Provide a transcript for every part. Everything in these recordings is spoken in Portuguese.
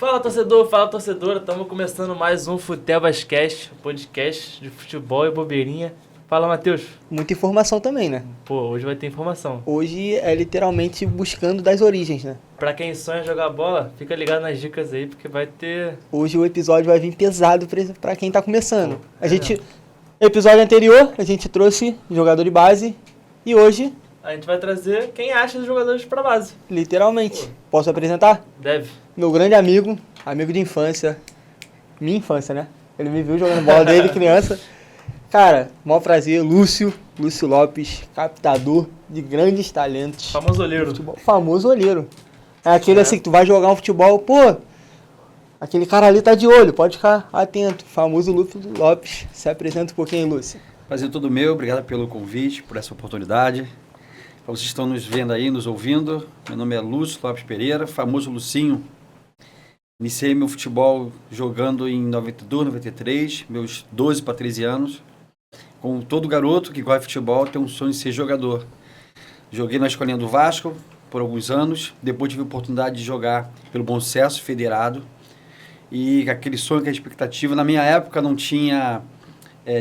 Fala torcedora, estamos começando mais um Futebascast, podcast de futebol e bobeirinha. Fala, Matheus. Muita informação também, né? Pô, hoje vai ter informação. Hoje é literalmente buscando das origens, né? Pra quem sonha jogar bola, fica ligado nas dicas aí, porque vai ter... Hoje o episódio vai vir pesado pra quem tá começando. Episódio anterior, a gente trouxe jogador de base e hoje... A gente vai trazer quem acha dos jogadores pra base. Literalmente. Posso apresentar? Deve. Meu grande amigo de infância. Minha infância, né? Ele me viu jogando bola desde criança. Cara, maior prazer, Lúcio Lopes, captador de grandes talentos. Famoso olheiro. Famoso olheiro. É aquele assim que tu vai jogar um futebol, pô, aquele cara ali tá de olho, pode ficar atento. Famoso Lúcio Lopes. Se apresenta um pouquinho, Lúcio. Prazer todo meu, obrigado pelo convite, por essa oportunidade. Para vocês que estão nos vendo aí, nos ouvindo, meu nome é Lúcio Lopes Pereira, famoso Lucinho. Iniciei meu futebol jogando em 92, 93, meus 12 para 13 anos. Como todo garoto que gosta de futebol, tem um sonho de ser jogador. Joguei na escolinha do Vasco por alguns anos, depois tive a oportunidade de jogar pelo Bom Sucesso Federado. E aquele sonho, aquela expectativa, na minha época não tinha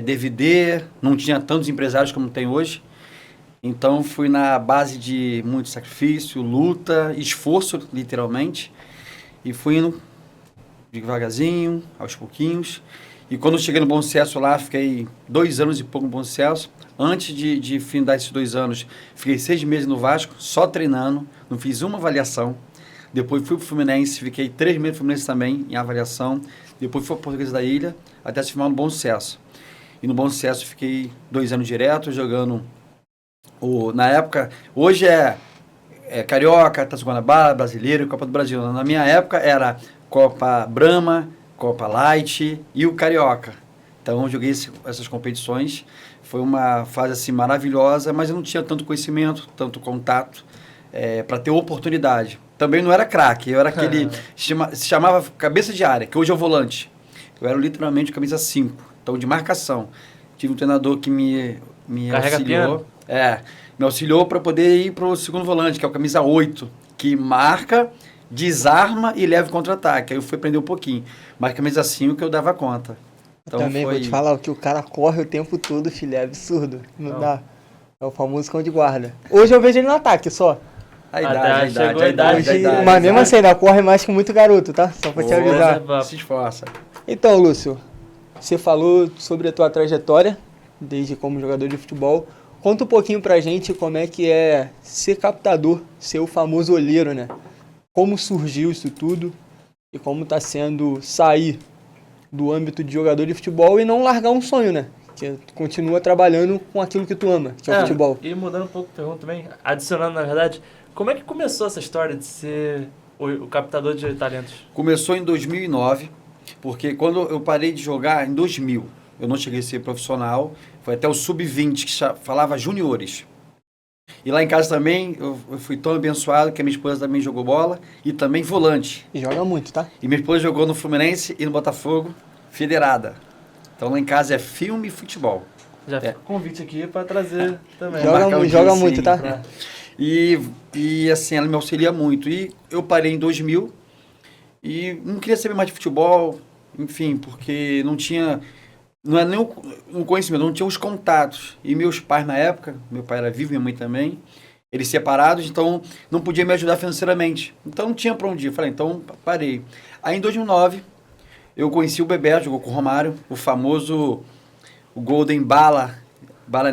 DVD, não tinha tantos empresários como tem hoje. Então fui na base de muito sacrifício, luta, esforço, literalmente. E fui indo devagarzinho, aos pouquinhos. E quando eu cheguei no Bom Sucesso lá, fiquei 2 anos e pouco no Bom Sucesso. Antes de findar esses 2 anos, fiquei 6 meses no Vasco, só treinando, não fiz uma avaliação. Depois fui para o Fluminense, fiquei 3 meses no Fluminense também, em avaliação. Depois fui para o Portuguesa da Ilha, até se firmar no Bom Sucesso. E no Bom Sucesso fiquei 2 anos direto, jogando... na época, hoje é Carioca, Taça Guanabara, Brasileiro e Copa do Brasil. Na minha época era Copa Brahma, Copa Light e o Carioca. Então eu joguei essas competições. Foi uma fase assim maravilhosa, mas eu não tinha tanto conhecimento, tanto contato para ter oportunidade. Também não era craque, eu era aquele... se chamava cabeça de área, que hoje é o volante. Eu era literalmente camisa 5, então de marcação. Tive um treinador que me auxiliou. Me auxiliou para poder ir para o segundo volante, que é o camisa 8, que marca, desarma e leva o contra-ataque. Aí eu fui aprender um pouquinho. Mas camisa 5 que eu dava conta. Então também vou te falar que o cara corre o tempo todo, filho, é absurdo. Não dá. É o famoso cão de guarda. Hoje eu vejo ele no ataque só. A idade. Mas mesmo assim, ainda corre mais que muito garoto, tá? Só pra te avisar. Se esforça. Então, Lúcio, você falou sobre a tua trajetória, desde como jogador de futebol. Conta um pouquinho pra gente como é que é ser captador, ser o famoso olheiro, né? Como surgiu isso tudo e como tá sendo sair do âmbito de jogador de futebol e não largar um sonho, né? Que continua trabalhando com aquilo que tu ama, que é o futebol. E mudando um pouco a pergunta também, adicionando na verdade, como é que começou essa história de ser o captador de talentos? Começou em 2009, porque quando eu parei de jogar em 2000, eu não cheguei a ser profissional, foi até o sub-20 que falava juniores. E lá em casa também eu fui tão abençoado que a minha esposa também jogou bola e também volante. E joga muito, tá? E minha esposa jogou no Fluminense e no Botafogo, federada. Então lá em casa é filme e futebol. Já fica o convite aqui para trazer também. Joga muito, tá? E assim, ela me auxilia muito. E eu parei em 2000 e não queria saber mais de futebol, enfim, porque não tinha... Não é nem um conhecimento, não tinha os contatos. E meus pais na época, meu pai era vivo, minha mãe também, eles separados, então não podia me ajudar financeiramente. Então não tinha para onde ir. Falei, então parei. Aí em 2009, eu conheci o Bebeto, jogou com o Romário, o famoso o Golden Bala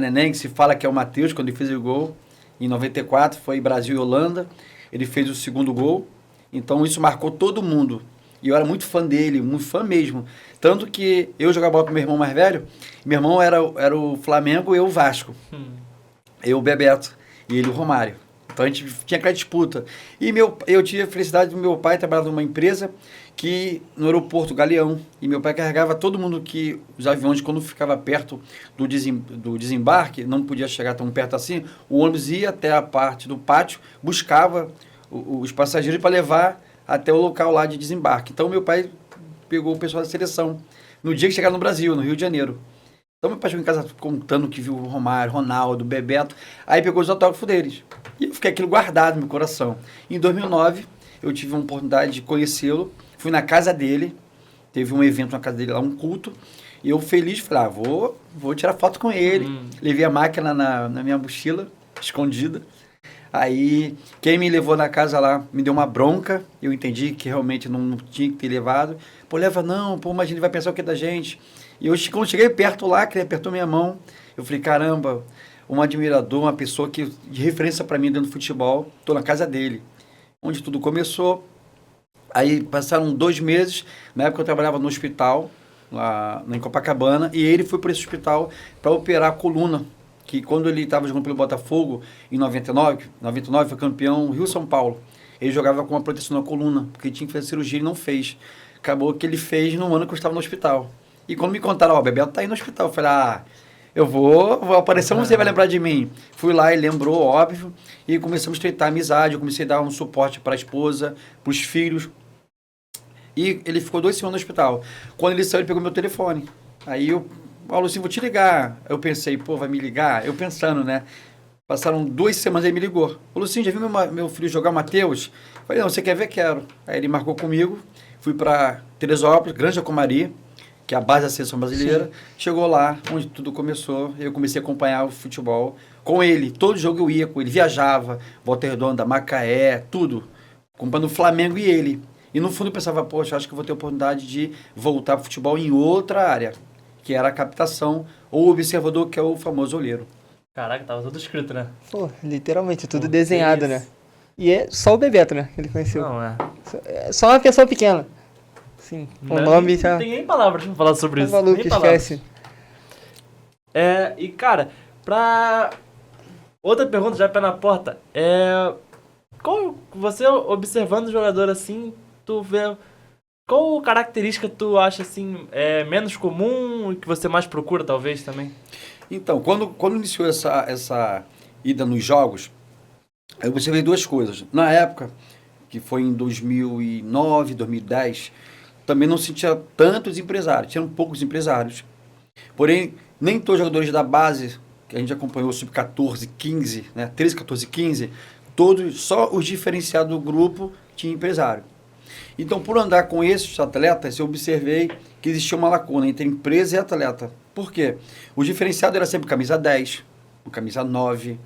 Neném, que se fala que é o Matheus, quando ele fez o gol. Em 94, foi Brasil e Holanda. Ele fez o segundo gol. Então isso marcou todo mundo. E eu era muito fã dele, muito fã mesmo. Tanto que eu jogava bola com meu irmão mais velho. Meu irmão era o Flamengo e eu o Vasco. Eu o Bebeto e ele o Romário. Então a gente tinha aquela disputa. E eu tive a felicidade do meu pai trabalhar numa empresa que no aeroporto Galeão. E meu pai carregava todo mundo que os aviões, quando ficava perto do desembarque, não podia chegar tão perto assim, o ônibus ia até a parte do pátio, buscava os passageiros para levar até o local lá de desembarque. Então, meu pai pegou o pessoal da seleção no dia que chegaram no Brasil, no Rio de Janeiro. Então, meu pai chegou em casa contando que viu o Romário, Ronaldo, Bebeto. Aí pegou os autógrafos deles. E eu fiquei aquilo guardado no meu coração. Em 2009, eu tive a oportunidade de conhecê-lo Fui na casa dele, teve um evento na casa dele lá, um culto, e eu feliz, falei, vou tirar foto com ele. Levei a máquina na minha mochila, escondida. Aí, quem me levou na casa lá me deu uma bronca, eu entendi que realmente não tinha que ter levado. Pô, leva não, pô, imagina, ele vai pensar o que é da gente. E eu, quando cheguei perto lá, que ele apertou minha mão, eu falei, caramba, um admirador, uma pessoa que de referência para mim dentro do futebol, tô na casa dele, onde tudo começou. Aí passaram 2 meses, na época eu trabalhava no hospital, lá em Copacabana, e ele foi para esse hospital para operar a coluna, que quando ele estava jogando pelo Botafogo, em 99 foi campeão Rio-São Paulo. Ele jogava com uma proteção na coluna, porque tinha que fazer cirurgia e não fez. Acabou que ele fez no ano que eu estava no hospital. E quando me contaram, ó, o Bebeto tá aí no hospital, eu falei, eu vou aparecer, você vai lembrar de mim. Fui lá, ele lembrou, óbvio, e começamos a estreitar amizade, eu comecei a dar um suporte para a esposa, para os filhos. E ele ficou 2 semanas no hospital. Quando ele saiu, ele pegou meu telefone. Aí eu, Lucinho, vou te ligar. Eu pensei, pô, vai me ligar? Eu pensando, né? Passaram 2 semanas, ele me ligou. Ô, Lucinho, já viu meu filho jogar o Matheus? Falei, não, você quer ver? Quero. Aí ele marcou comigo, fui para Teresópolis, Granja Comari, que é a base da seleção brasileira. Sim. Chegou lá, onde tudo começou. Eu comecei a acompanhar o futebol com ele. Todo jogo eu ia com ele, viajava, Volta Redonda, Macaé, tudo. Acompanhando o Flamengo e ele. E no fundo eu pensava, poxa, acho que eu vou ter a oportunidade de voltar para o futebol em outra área, que era a captação ou o observador, que é o famoso olheiro. Caraca, tava tudo escrito, né? Pô, literalmente, tudo desenhado, né? E é só o Bebeto, né, que ele conheceu. Não, É só uma pessoa pequena. Sim, o nome já... Não tem nem palavras pra falar sobre isso. Maluco, esquece. E, cara, outra pergunta, já pé na porta. Qual, você observando o jogador assim, tu vê... Qual característica tu acha, assim, menos comum e que você mais procura, talvez, também? Então, quando iniciou essa ida nos jogos, eu observei 2 coisas. Na época, que foi em 2009, 2010, também não se tinha tantos empresários, tinham poucos empresários. Porém, nem todos os jogadores da base, que a gente acompanhou, sub-14, 15, né, 13, 14, 15, todos, só os diferenciados do grupo tinham empresário. Então, por andar com esses atletas, eu observei que existia uma lacuna entre empresa e atleta. Por quê? O diferenciado era sempre camisa 10, camisa 9,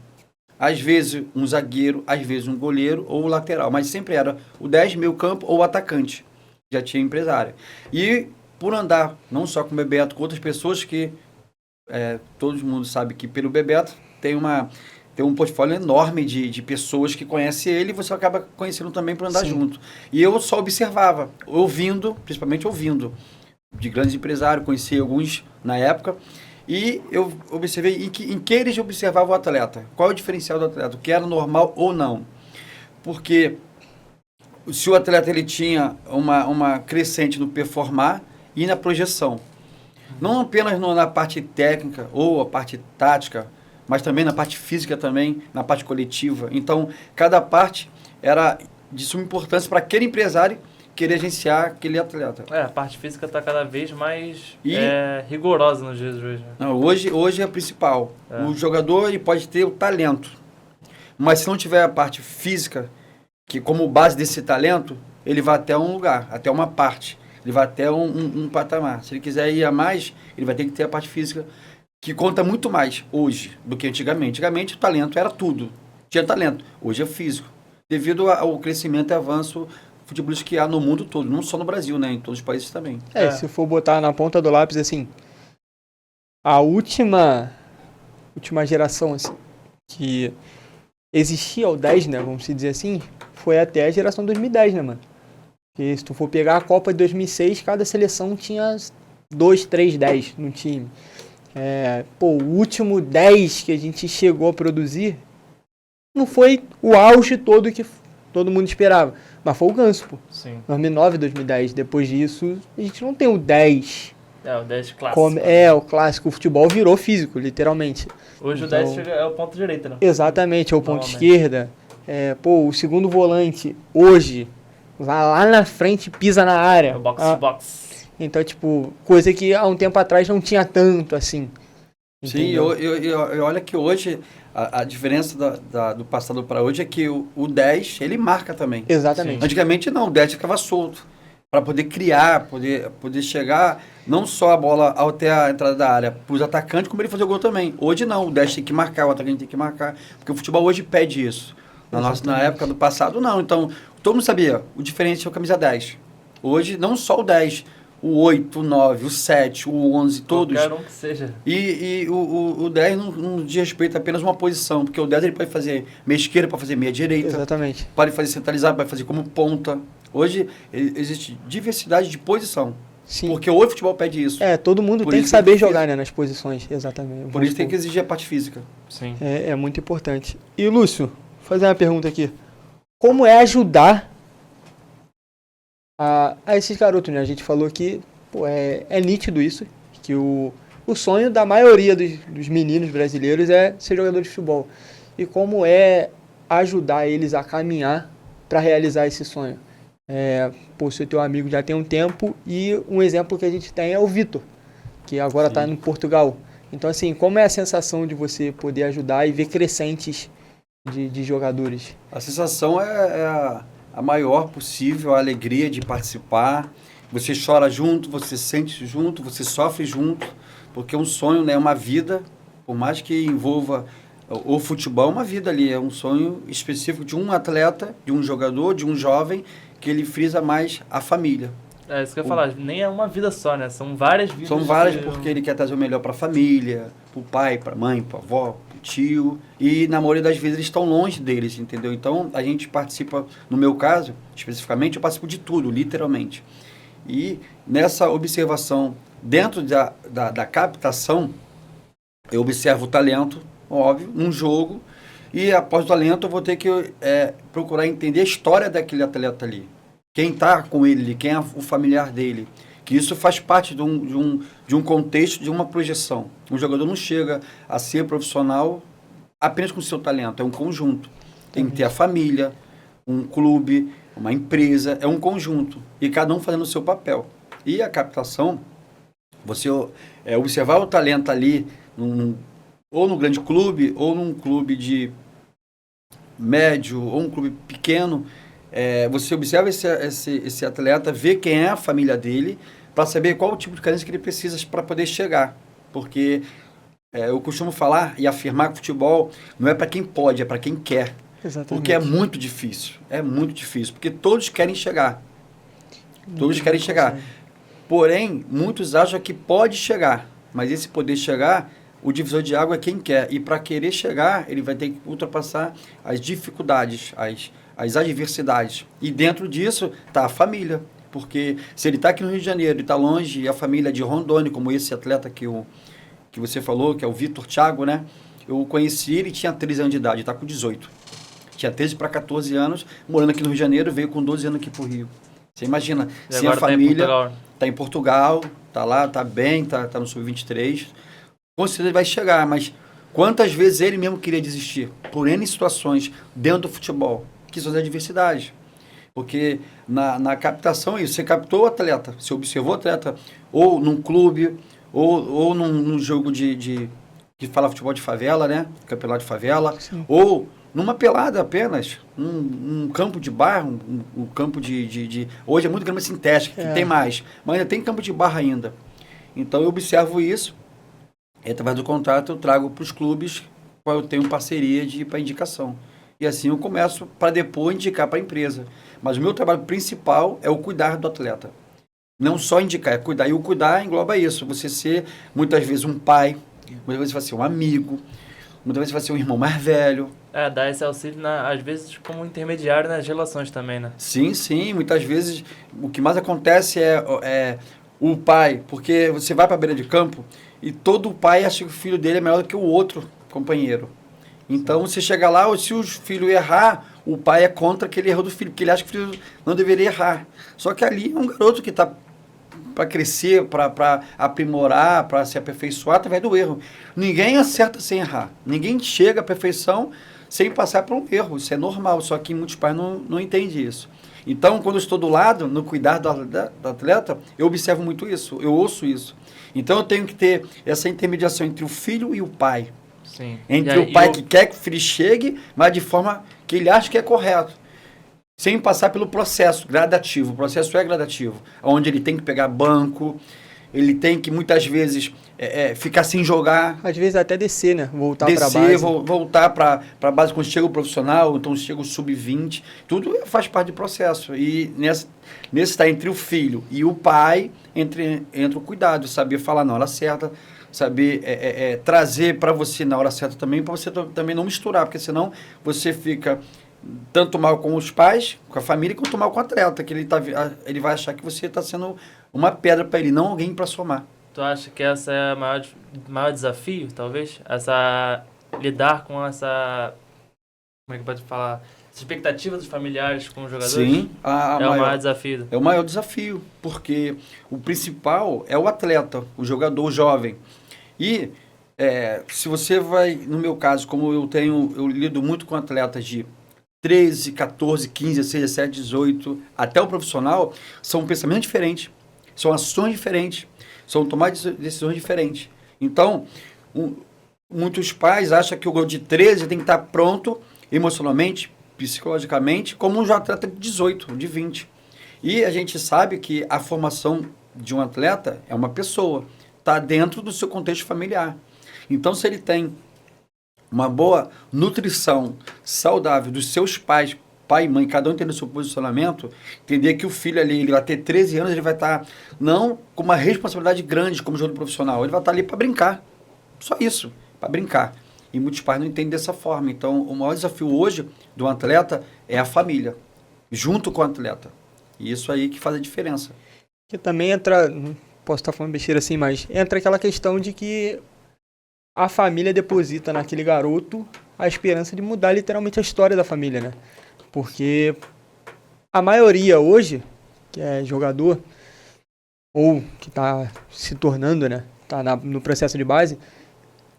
às vezes um zagueiro, às vezes um goleiro ou lateral, mas sempre era o 10, meio campo ou o atacante. Já tinha empresário. E por andar, não só com o Bebeto, com outras pessoas que todo mundo sabe que pelo Bebeto tem um portfólio enorme de pessoas que conhecem ele e você acaba conhecendo também por andar junto. E eu só observava, principalmente ouvindo, de grandes empresários, conheci alguns na época, e eu observei em que eles observavam o atleta. Qual é o diferencial do atleta? O que era normal ou não? Porque se o atleta ele tinha uma crescente no performar e na projeção. Não apenas na parte técnica ou a parte tática, mas também na parte física também, na parte coletiva. Então, cada parte era de suma importância para aquele empresário querer agenciar aquele atleta. A parte física está cada vez mais rigorosa nos dias de hoje. Não, hoje é a principal. O jogador ele pode ter o talento, mas se não tiver a parte física, que como base desse talento, ele vai até um lugar, até uma parte. Ele vai até um patamar. Se ele quiser ir a mais, ele vai ter que ter a parte física, que conta muito mais hoje do que antigamente. Antigamente o talento era tudo. Tinha talento. Hoje é físico. Devido ao crescimento e avanço futebolístico que há no mundo todo. Não só no Brasil, né? Em todos os países também. Se for botar na ponta do lápis, assim, a última geração, assim, que existia o 10, né? Vamos dizer assim, foi até a geração 2010, né, mano? Porque se tu for pegar a Copa de 2006, cada seleção tinha 2, 3, 10 no time. O último 10 que a gente chegou a produzir não foi o auge todo que todo mundo esperava, mas foi o Ganso, pô. Sim. 2009, 2010. Depois disso, a gente não tem o 10. O 10 clássico. O clássico. O futebol virou físico, literalmente. Hoje então, o 10 é o ponto direita, né? Exatamente, é o ponto esquerda. O segundo volante, hoje, vai lá na frente, pisa na área. É o box. Então, tipo, coisa que há um tempo atrás não tinha tanto, assim. Entendeu? Sim, eu olha que hoje, a diferença do passado para hoje é que o 10, ele marca também. Exatamente. Antigamente não, o 10 ficava solto. para poder criar, poder chegar não só a bola até a entrada da área para os atacantes, como ele fazer o gol também. Hoje não, o 10 tem que marcar, o atacante tem que marcar, porque o futebol hoje pede isso. Na época do passado, não. Então, todo mundo sabia, o diferente é o camisa 10. Hoje, não só o 10, o 8, o 9, o 7, o 11, todos. Qualquer um que seja. E o 10 não diz respeito a apenas uma posição, porque o 10 ele pode fazer meia esquerda, pode fazer meia direita. Exatamente. Pode fazer centralizado, pode fazer como ponta. Hoje existe diversidade de posição. Sim. Porque hoje o futebol pede isso. Todo mundo tem que saber jogar, né, nas posições, exatamente. Por isso tem que exigir a parte física. Sim. É muito importante. E, Lúcio, vou fazer uma pergunta aqui. Como é ajudar a esses garotos, né? A gente falou que é nítido isso, que o sonho da maioria dos meninos brasileiros é ser jogador de futebol. E como é ajudar eles a caminhar para realizar esse sonho? Seu teu amigo já tem um tempo e um exemplo que a gente tem é o Vitor, que agora está em Portugal. Então, assim, como é a sensação de você poder ajudar e ver crescentes de jogadores? A sensação é a maior possível, a alegria de participar. Você chora junto, você sente junto, você sofre junto, porque um sonho, né, é uma vida, por mais que envolva o futebol, é uma vida ali, é um sonho específico de um atleta, de um jogador, de um jovem, que ele frisa mais a família. É isso que eu ia falar, nem é uma vida só, né? São várias vidas. São várias porque ele quer trazer o melhor para a família, para o pai, para a mãe, para a avó, para o tio. E na maioria das vezes eles estão longe deles, entendeu? Então a gente participa, no meu caso, especificamente, eu participo de tudo, literalmente. E nessa observação, dentro da captação, eu observo o talento, óbvio, num jogo, e após o talento eu vou ter que procurar entender a história daquele atleta ali. Quem está com ele, quem é o familiar dele. Que isso faz parte de um contexto, de uma projeção. Um jogador não chega a ser profissional apenas com o seu talento, é um conjunto. Tem que ter a família, um clube, uma empresa, é um conjunto. E cada um fazendo o seu papel. E a captação, você observar o talento ali, ou num grande clube, ou num clube de médio, ou um clube pequeno, você observa esse atleta, vê quem é a família dele, para saber qual o tipo de carência que ele precisa para poder chegar. Porque eu costumo falar e afirmar que o futebol não é para quem pode, é para quem quer. Exatamente. Porque é muito difícil, porque todos querem chegar. Todos querem chegar. Porém, muitos acham que pode chegar, mas esse poder chegar, o divisor de água é quem quer. E para querer chegar, ele vai ter que ultrapassar as dificuldades, as adversidades. E dentro disso está a família. Porque se ele está aqui no Rio de Janeiro e está longe, e a família é de Rondônia, como esse atleta que você falou, que é o Vitor Thiago, né? Eu conheci ele, tinha 13 anos de idade, está com 18. Tinha 13 para 14 anos, morando aqui no Rio de Janeiro, veio com 12 anos aqui para o Rio. Você imagina, sem a família, está em Portugal, está lá, está bem, está no Sub-23. Com certeza ele vai chegar, mas quantas vezes ele mesmo queria desistir? Por N situações dentro do futebol, que são as adversidades. Porque na captação é isso, você captou o atleta, você observou o atleta, ou num clube, ou num jogo que fala futebol de favela, né? Campeonato de favela, sim. Ou numa pelada apenas, um campo de barra, um campo de... Hoje é muito grama sintética, que tem mais, mas ainda tem campo de barra ainda. Então eu observo isso, e através do contrato eu trago para os clubes, qual eu tenho parceria para indicação. E assim eu começo para depois indicar para a empresa. Mas o meu trabalho principal é o cuidar do atleta. Não só indicar, é cuidar. E o cuidar engloba isso. Você ser, muitas vezes, um pai, muitas vezes você vai ser um amigo, muitas vezes você vai ser um irmão mais velho. Dar esse auxílio, às vezes, como intermediário nas relações também, né? Sim, sim. Muitas vezes, o que mais acontece é o pai, porque você vai para a beira de campo e todo pai acha que o filho dele é melhor do que o outro companheiro. Então, você chega lá, se o filho errar, o pai é contra aquele erro do filho, porque ele acha que o filho não deveria errar. Só que ali é um garoto que está para crescer, para aprimorar, para se aperfeiçoar através do erro. Ninguém acerta sem errar. Ninguém chega à perfeição sem passar por um erro. Isso é normal, só que muitos pais não entendem isso. Então, quando eu estou do lado, no cuidar do atleta, eu observo muito isso, eu ouço isso. Então, eu tenho que ter essa intermediação entre o filho e o pai. Sim. Entre o pai que quer que o filho chegue, mas de forma que ele acha que é correto. sem passar pelo processo gradativo. O processo é gradativo, onde ele tem que pegar banco, ele tem que, muitas vezes, ficar sem jogar. Às vezes até descer, né? Voltar para a Descer, base. voltar para a base quando chega o profissional, então chega o sub-20, tudo faz parte do processo. E nesse está entre o filho e o pai, entra o cuidado, saber falar na hora certa, saber trazer para você na hora certa também, para você também não misturar, porque senão você fica tanto mal com os pais, com a família, quanto mal com o atleta, que ele vai achar que você está sendo uma pedra para ele, não alguém para somar. Tu acha que essa é o maior desafio, talvez? Lidar com essa... Como é que pode falar? Essa expectativa dos familiares com os jogadores? Sim. O maior desafio. É o maior desafio, porque o principal é o atleta, o jogador, o jovem. E se você vai, no meu caso, como eu lido muito com atletas de 13, 14, 15, 16, 17, 18, até o profissional, são pensamentos diferentes, são ações diferentes, são tomar decisões diferentes. Então, muitos pais acham que o gol de 13 tem que estar pronto emocionalmente, psicologicamente, como um atleta de 18, de 20. E a gente sabe que a formação de um atleta é uma pessoa, está dentro do seu contexto familiar. Então, se ele tem uma boa nutrição saudável dos seus pais, pai e mãe, cada um tendo o seu posicionamento, entender que o filho ali, ele vai ter 13 anos, ele vai estar não com uma responsabilidade grande como jogador profissional, ele vai estar ali para brincar, só isso, para brincar. E muitos pais não entendem dessa forma. Então, o maior desafio hoje do atleta é a família, junto com o atleta. E isso aí que faz a diferença. Que também entra, não posso estar falando besteira assim, mas entra aquela questão de que a família deposita naquele garoto a esperança de mudar literalmente a história da família, né? Porque a maioria hoje, que é jogador, ou que está se tornando, né? Está no processo de base,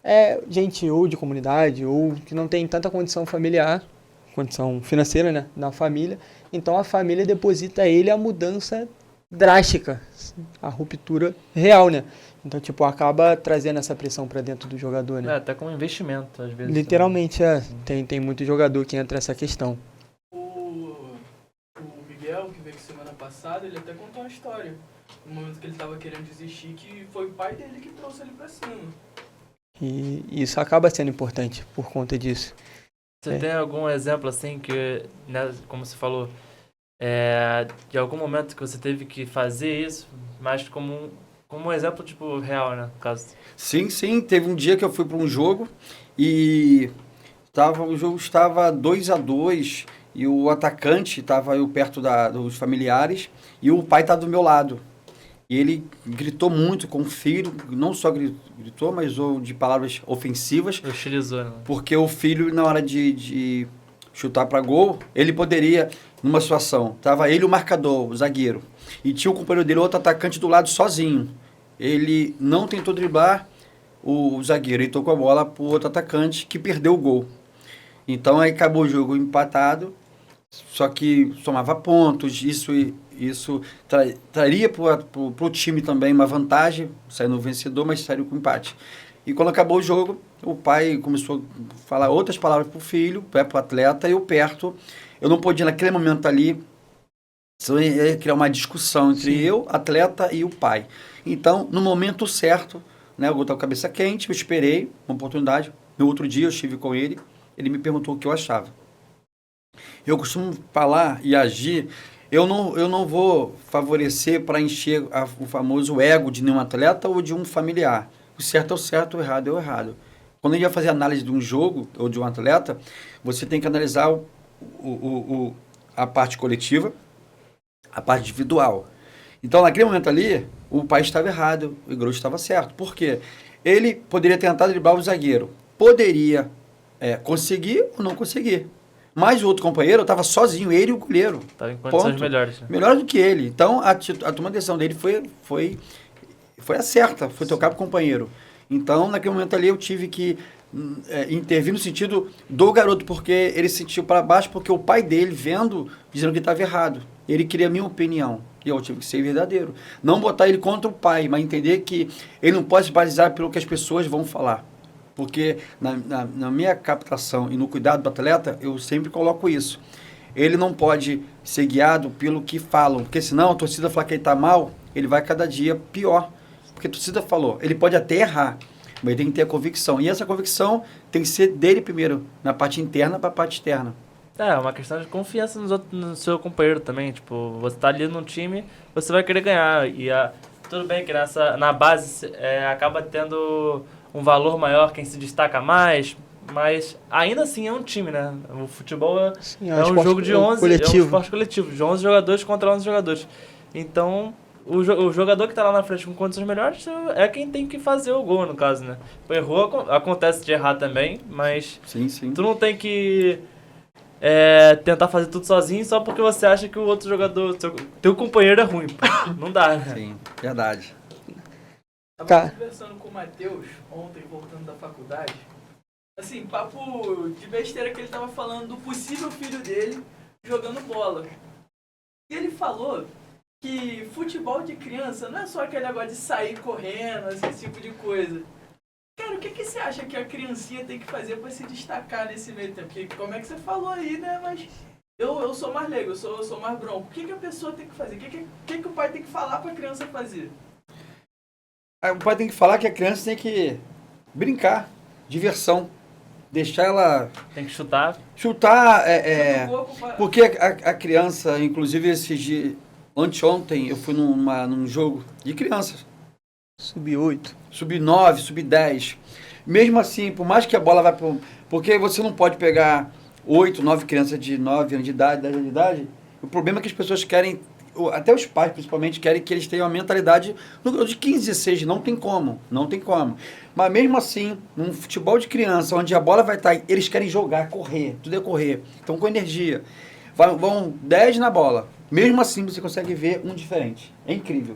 é gente ou de comunidade, ou que não tem tanta condição familiar, condição financeira, né? Na família. Então a família deposita a ele a mudança drástica, a ruptura real, né? Então, tipo, acaba trazendo essa pressão pra dentro do jogador, né? Até como investimento, às vezes. Literalmente, tem muito jogador que entra essa questão. O Miguel, que veio aqui semana passada, ele até contou uma história. No momento que ele tava querendo desistir, que foi o pai dele que trouxe ele pra cima. E isso acaba sendo importante por conta disso. Você tem algum exemplo, assim, que, né, como você falou, de algum momento que você teve que fazer isso, mas como um exemplo, tipo, real, né, no caso? Sim. Teve um dia que eu fui para um jogo e o jogo estava 2-2 e o atacante estava eu perto dos familiares e o pai estava do meu lado. E ele gritou muito com o filho, não só gritou, mas de palavras ofensivas. Hostilizou, né? Porque o filho, na hora de chutar para gol, ele poderia, numa situação, estava ele o marcador, o zagueiro, e tinha o companheiro dele, outro atacante do lado sozinho. Ele não tentou driblar o zagueiro, ele tocou a bola para o outro atacante que perdeu o gol. Então aí acabou o jogo empatado, só que somava pontos, isso traria para o time também uma vantagem, saindo vencedor, mas saiu com empate. E quando acabou o jogo, o pai começou a falar outras palavras para o filho, para o atleta, e eu perto. Eu não podia, naquele momento ali, criar uma discussão entre eu, atleta e o pai. Então, no momento certo, né, eu estava com a cabeça quente, eu esperei uma oportunidade. No outro dia, eu estive com ele, ele me perguntou o que eu achava. Eu costumo falar e agir, eu não vou favorecer para encher o famoso ego de nenhum atleta ou de um familiar. O certo é o certo, o errado é o errado. Quando a gente vai fazer análise de um jogo ou de um atleta, você tem que analisar a parte coletiva, a parte individual. Então, naquele momento ali, o pai estava errado, o Grosso estava certo. Por quê? Ele poderia tentar driblar o zagueiro. Poderia conseguir ou não conseguir. Mas o outro companheiro estava sozinho, ele e o goleiro. Estava em condições melhores. Né? Melhor do que ele. Então, a tomada de decisão dele foi a certa, foi tocar para o companheiro. Então, naquele momento ali, eu tive que intervir no sentido do garoto, porque ele se sentiu para baixo, porque o pai dele, dizendo que estava errado. Ele queria a minha opinião. E eu tive que ser verdadeiro. Não botar ele contra o pai, mas entender que ele não pode se balizar pelo que as pessoas vão falar. Porque na minha captação e no cuidado do atleta, eu sempre coloco isso. ele não pode ser guiado pelo que falam, porque senão a torcida fala que ele está mal, ele vai cada dia pior. Porque a torcida falou, ele pode até errar, mas ele tem que ter a convicção. E essa convicção tem que ser dele primeiro, na parte interna para a parte externa. É uma questão de confiança no seu companheiro também. Tipo, você tá ali no time, você vai querer ganhar. Tudo bem que na base acaba tendo um valor maior quem se destaca mais, mas ainda assim é um time, né? O futebol é um jogo de 11, coletivo. é um esporte coletivo, de 11 jogadores contra 11 jogadores. Então, o jogador que tá lá na frente com condições melhores é quem tem que fazer o gol, no caso, né? Errou, acontece de errar também, mas Sim, sim. tu não tem que tentar fazer tudo sozinho só porque você acha que o outro jogador, teu companheiro é ruim. Pô. Não dá, né? Sim, verdade. Tava conversando com o Matheus ontem, voltando da faculdade. Assim, papo de besteira que ele tava falando do possível filho dele jogando bola. E ele falou que futebol de criança não é só aquele negócio de sair correndo, esse tipo de coisa. Cara, o que você acha que a criancinha tem que fazer pra se destacar nesse meio tempo? Porque como é que você falou aí, né? Mas eu sou mais leigo, eu sou mais bronco. O que a pessoa tem que fazer? O que o pai tem que falar pra criança fazer? O pai tem que falar que a criança tem que brincar, diversão. Deixar ela Tem que chutar. chutar. Porque Porque a criança, inclusive esse dia, anteontem, eu fui num jogo de crianças. Sub-8. Sub-9, sub-10. Mesmo assim, por mais que a bola vá para... Porque você não pode pegar 8, 9 crianças de 9 anos de idade, 10 anos de idade. O problema é que as pessoas querem, até os pais principalmente, querem que eles tenham uma mentalidade de 15, 16. Não tem como. Mas mesmo assim, num futebol de criança, onde a bola vai estar, eles querem jogar, correr, tudo é correr. Então com energia. Vão 10 na bola. Mesmo assim, você consegue ver um diferente. É incrível.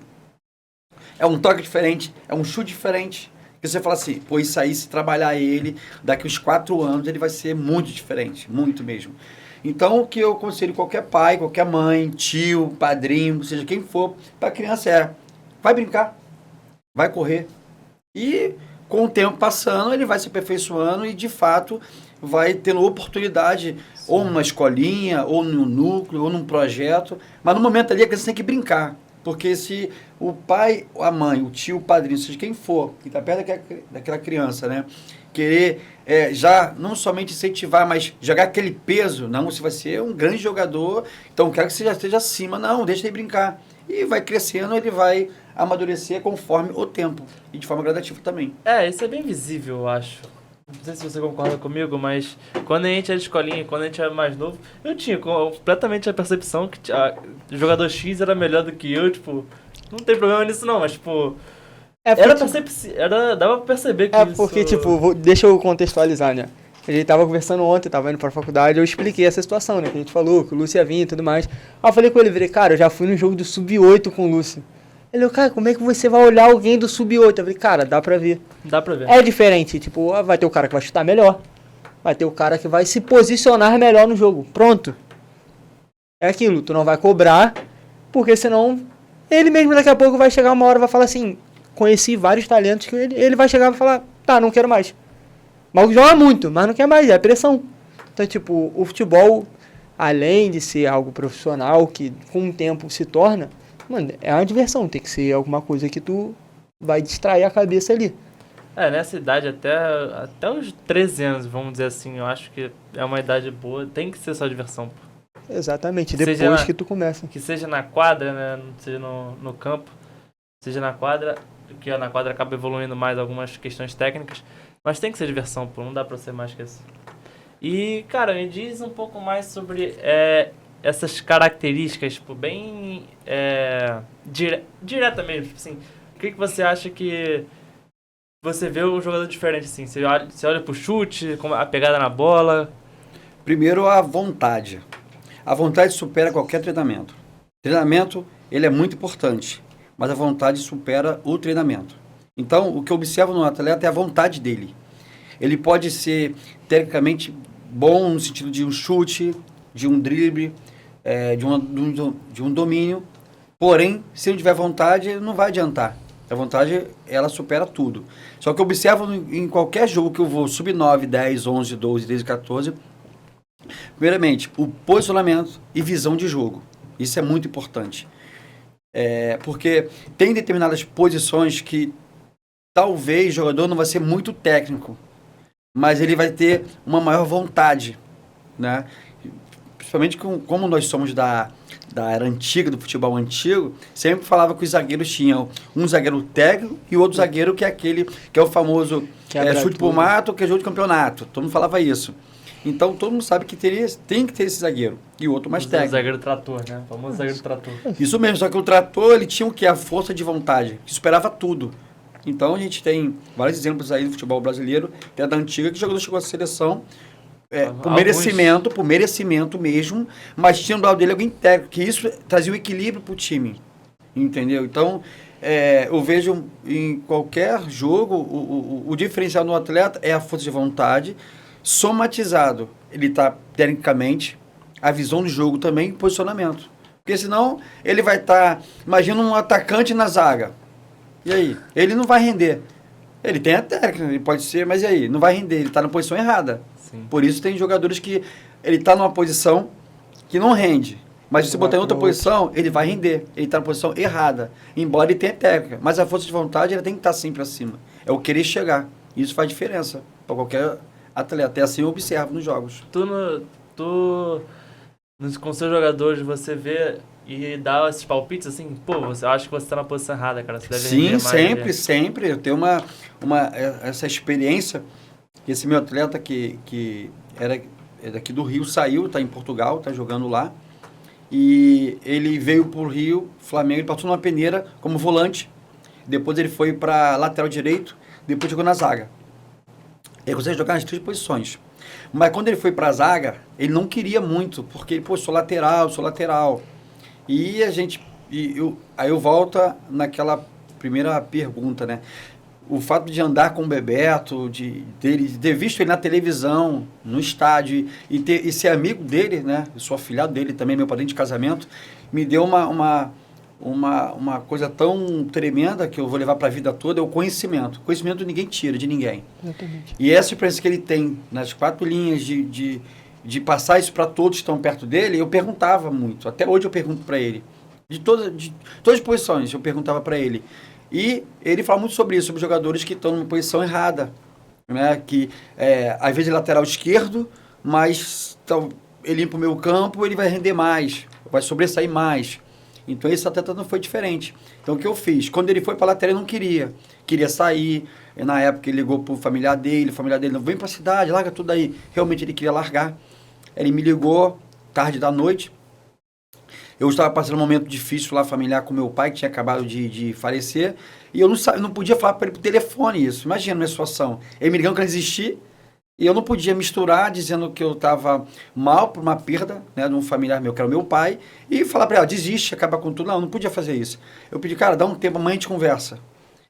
É um toque diferente, é um chute diferente. E você fala assim, pô, isso aí, se trabalhar ele, daqui uns 4 anos, ele vai ser muito diferente, muito mesmo. Então, o que eu aconselho qualquer pai, qualquer mãe, tio, padrinho, seja quem for, para a criança vai brincar, vai correr. E com o tempo passando, ele vai se aperfeiçoando e, de fato, vai tendo oportunidade, ou numa escolinha, ou num núcleo, ou num projeto. Mas no momento ali, a criança tem que brincar. Porque se o pai, a mãe, o tio, o padrinho, seja quem for, que está perto daquela criança, né? Querer já não somente incentivar, mas jogar aquele peso, não, você vai ser um grande jogador, então quero que você já esteja acima, não, deixa ele brincar. E vai crescendo, ele vai amadurecer conforme o tempo, e de forma gradativa também. Isso é bem visível, eu acho. Não sei se você concorda comigo, mas quando a gente era de escolinha, quando a gente era mais novo, eu tinha completamente a percepção que o jogador X era melhor do que eu, tipo, não tem problema nisso não, mas tipo, dava pra perceber que isso... Porque, tipo, deixa eu contextualizar, né? A gente tava conversando ontem, tava indo pra faculdade, eu expliquei essa situação, né? Que a gente falou que o Lúcio ia vir e tudo mais. Aí eu falei com ele, falei, cara, eu já fui no jogo do Sub-8 com o Lúcio. Ele falou, cara, como é que você vai olhar alguém do Sub-8? Eu falei, cara, dá pra ver. Dá pra ver. É diferente, tipo, vai ter o cara que vai chutar melhor. Vai ter o cara que vai se posicionar melhor no jogo. Pronto. É aquilo, tu não vai cobrar, porque senão ele mesmo daqui a pouco vai chegar uma hora e vai falar assim, conheci vários talentos que ele vai chegar e vai falar, tá, não quero mais. Mas joga muito, mas não quer mais, é pressão. Então, tipo, o futebol, além de ser algo profissional, que com o tempo se torna, mano, é uma diversão, tem que ser alguma coisa que tu vai distrair a cabeça ali. Nessa idade, até os 13 anos, vamos dizer assim, eu acho que é uma idade boa, tem que ser só diversão. Exatamente, Que depois que tu começa. Que seja na quadra, né, seja no campo, seja na quadra, que na quadra acaba evoluindo mais algumas questões técnicas, mas tem que ser diversão, pô, não dá pra ser mais que isso. E, cara, me diz um pouco mais sobre essas características, tipo, bem direta mesmo, tipo assim, o que você acha que você vê um jogador diferente, assim, você olha pro chute, a pegada na bola? Primeiro, a vontade. A vontade supera qualquer treinamento. Treinamento, ele é muito importante, mas a vontade supera o treinamento. Então, o que eu observo no atleta é a vontade dele. Ele pode ser, tecnicamente, bom no sentido de um chute, de um drible, de um domínio, porém, se não tiver vontade, não vai adiantar. A vontade, ela supera tudo. Só que eu observo em qualquer jogo que eu vou, sub-9, 10, 11, 12, 13, 14, Primeiramente, o posicionamento e visão de jogo. Isso é muito importante. Porque tem determinadas posições que talvez o jogador não vai ser muito técnico, mas ele vai ter uma maior vontade, né? Principalmente como nós somos da era antiga, do futebol antigo, sempre falava que os zagueiros tinham um zagueiro técnico e outro zagueiro que é aquele que é o famoso chute pro mato, que é jogo de campeonato. Todo mundo falava isso. Então, todo mundo sabe que tem que ter esse zagueiro. E o outro mais técnico. O zagueiro trator, né? O famoso zagueiro trator. Isso mesmo, só que o trator, ele tinha o quê? A força de vontade, que superava tudo. Então, a gente tem vários exemplos aí do futebol brasileiro, até da antiga, que o jogador chegou à seleção por merecimento mesmo, mas tinha do lado dele alguém técnico, que isso trazia o equilíbrio pro time. Entendeu? Então, eu vejo em qualquer jogo, o diferencial no atleta é a força de vontade, somatizado, ele está tecnicamente, a visão do jogo também, posicionamento. Porque senão ele vai estar, imagina um atacante na zaga, e aí? Ele não vai render. Ele tem a técnica, ele pode ser, mas e aí? Não vai render, ele está na posição errada. Sim. Por isso tem jogadores que ele está numa posição que não rende. Mas se você botar em outra posição, ele vai render. Ele está na posição errada. Embora ele tenha técnica. Mas a força de vontade, ele tem que estar sempre acima. É o querer chegar. Isso faz diferença para qualquer atleta. Até assim eu observo nos jogos. Com seus jogadores, você vê e dá esses palpites assim, pô, você acha que você está na posição errada, cara. Você deve Sim, sempre. Eu tenho essa experiência. Esse meu atleta que é daqui do Rio, saiu, está em Portugal, está jogando lá. E ele veio para o Rio, Flamengo, ele passou numa peneira como volante. Depois ele foi para lateral direito, depois jogou na zaga. Ele consegue jogar nas 3 posições. Mas quando ele foi para a zaga, ele não queria muito, porque, pô, sou lateral. E aí eu volto naquela primeira pergunta, né? O fato de andar com o Bebeto, de ter visto ele na televisão, no estádio, e ser amigo dele, né? Eu sou afilhado dele também, meu padrinho de casamento, me deu uma coisa tão tremenda que eu vou levar para a vida toda, é o conhecimento. Conhecimento ninguém tira de ninguém. Exatamente. E essa experiência que ele tem nas 4 linhas de passar isso para todos que estão perto dele, eu perguntava muito. Até hoje eu pergunto para ele. De todas as posições eu perguntava para ele. E ele fala muito sobre isso, sobre jogadores que estão numa posição errada, né? Que às vezes é lateral esquerdo, mas ele ir para o meio campo, ele vai render mais, vai sobressair mais. Então esse atleta não foi diferente. Então o que eu fiz? Quando ele foi para a lateral, ele não queria sair. E, na época ele ligou para o familiar dele não vem para a cidade, larga tudo aí. Realmente ele queria largar. Ele me ligou tarde da noite. Eu estava passando um momento difícil lá, familiar, com meu pai, que tinha acabado de falecer, e eu não podia falar para ele por telefone isso. Imagina a minha situação. Ele me ligando que eu existia, e eu não podia misturar, dizendo que eu estava mal por uma perda, né, de um familiar meu, que era o meu pai, e falar para ela, desiste, acaba com tudo. Não podia fazer isso. Eu pedi, cara, dá um tempo, amanhã a gente conversa.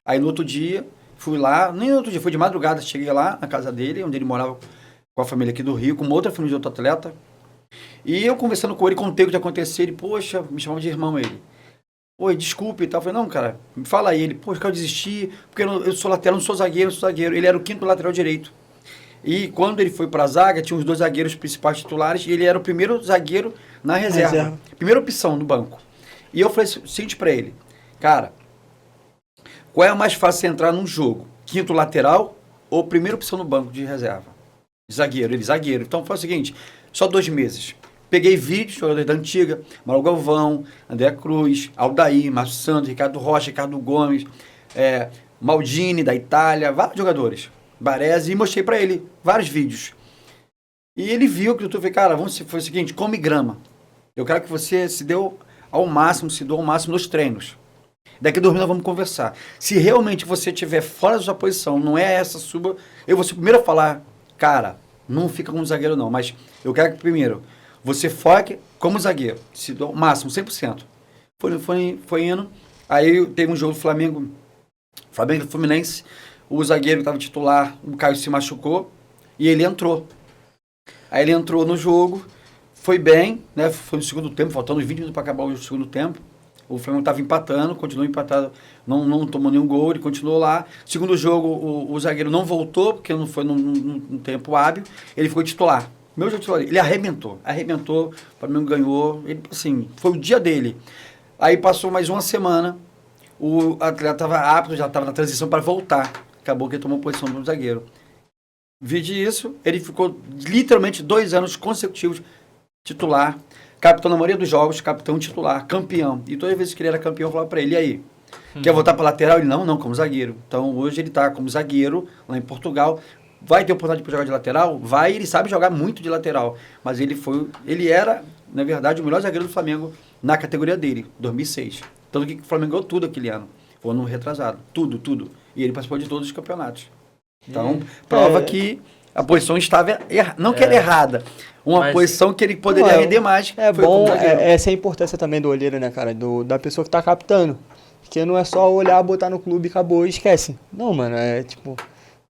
Aí no outro dia, fui lá, nem no outro dia, foi de madrugada, cheguei lá na casa dele, onde ele morava com a família aqui do Rio, com uma outra família de outro atleta. E eu conversando com ele, contei o que ia acontecer, ele, poxa, me chamava de irmão ele. Oi, desculpe e tal. Eu falei, não, cara, me fala aí. Ele, poxa, eu quero desistir, porque eu sou lateral, não sou zagueiro, Ele era o 5º lateral direito. E quando ele foi para a zaga, tinha os 2 zagueiros principais titulares, e ele era o primeiro zagueiro na reserva. Primeira opção do banco. E eu falei o seguinte para ele, cara, qual é a mais fácil de entrar num jogo? 5º lateral ou primeira opção no banco de reserva? Zagueiro. Então foi o seguinte, só 2 meses. Peguei vídeos, jogadores da antiga, Mauro Galvão, André Cruz, Aldair, Márcio Santos, Ricardo Rocha, Ricardo Gomes, Maldini, da Itália, vários jogadores, Baresi, e mostrei para ele vários vídeos. E ele viu que eu falei, cara, foi o seguinte, come grama. Eu quero que você se doe ao máximo nos treinos. Daqui a 2 meses nós vamos conversar. Se realmente você estiver fora da sua posição, não é essa sua, eu vou ser o primeiro a falar, cara, não fica como zagueiro não, mas eu quero que primeiro você foque como zagueiro, se dá o máximo, 100%. Foi indo, aí teve um jogo do Flamengo e Fluminense, o zagueiro que estava titular, o Caio se machucou, e ele entrou. Aí ele entrou no jogo, foi bem, né? Foi no segundo tempo, faltando 20 minutos para acabar o segundo tempo. O Flamengo estava empatando, continuou empatado, não tomou nenhum gol, ele continuou lá. Segundo jogo, o zagueiro não voltou, porque não foi num tempo hábil, ele ficou titular. Meu jogo titular, ele arrebentou, o Flamengo ganhou, ele, assim, foi o dia dele. Aí passou mais uma semana, o atleta estava apto, já estava na transição para voltar. Acabou que ele tomou posição do zagueiro. Vide isso, ele ficou literalmente 2 anos consecutivos titular, capitão na maioria dos jogos, capitão titular, campeão. E todas as vezes que ele era campeão, eu falava para ele, e aí? Quer voltar para lateral? Ele, não, como zagueiro. Então, hoje ele está como zagueiro lá em Portugal. Vai ter oportunidade de jogar de lateral? Vai, ele sabe jogar muito de lateral. Mas ele era, na verdade, o melhor zagueiro do Flamengo na categoria dele, 2006. Tanto que o Flamengo ganhou tudo aquele ano. Foi ano retrasado. Tudo. E ele participou de todos os campeonatos. Então, prova que a posição estava não que era errada. Uma posição que ele poderia render mais. É bom, essa é a importância também do olheiro, né, cara? Da pessoa que tá captando. Porque não é só olhar, botar no clube e acabou e esquece. Não, mano, é tipo...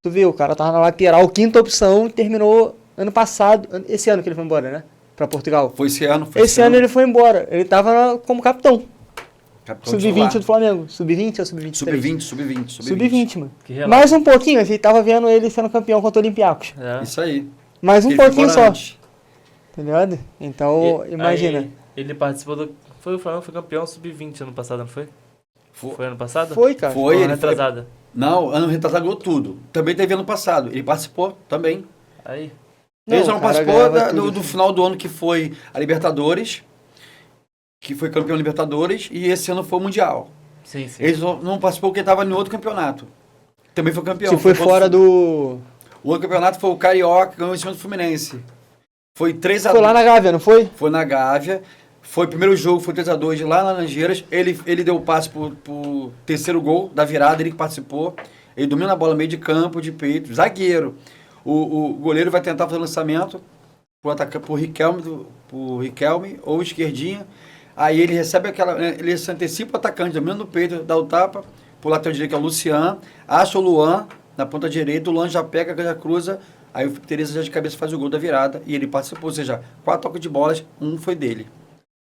Tu viu, o cara tava na lateral, 5ª opção, terminou ano passado, esse ano que ele foi embora, né? Pra Portugal. Foi esse ano. Esse ano ele foi embora. Ele tava como capitão. Capitão Sub-20 do Flamengo. Sub-20 ou sub-23? Sub-20. Sub-20, mano. Mais um pouquinho, a gente tava vendo ele sendo campeão contra o Olympiacos. É. Isso aí. Mais um Ele pouquinho ficou só. antes. Tá ligado? Então, imagina. Aí, ele participou do... O Flamengo foi campeão sub-20 ano passado, não foi? Foi ano passado? Foi, cara. Foi, ano retrasado. Não, ano retrasado ganhou tudo. Também teve ano passado. Ele participou também. Aí. Ele só não participou do tudo. final do ano que foi a Libertadores, que foi campeão Libertadores, e esse ano foi o Mundial. Sim. Ele não participou porque estava em outro campeonato. Também foi campeão. Que foi fora do... O outro campeonato foi o Carioca, ganhou em cima do Fluminense. Foi 3-2. Foi lá na Gávea, não foi? Foi na Gávea. Foi o primeiro jogo, foi 3-2 lá na Laranjeiras. Ele deu o passe pro terceiro gol da virada, ele que participou. Ele domina a bola meio de campo, de peito, zagueiro. O goleiro vai tentar fazer o lançamento pro Riquelme ou esquerdinha. Aí ele recebe ele se antecipa o atacante, domina no peito, dá o tapa pro lateral direito, que é o Lucian. Acha o Luan na ponta direita, o Luan já pega, já cruza. Aí o Felipe Tereza já de cabeça faz o gol da virada e ele participou. Ou seja, 4 toques de bolas, um foi dele.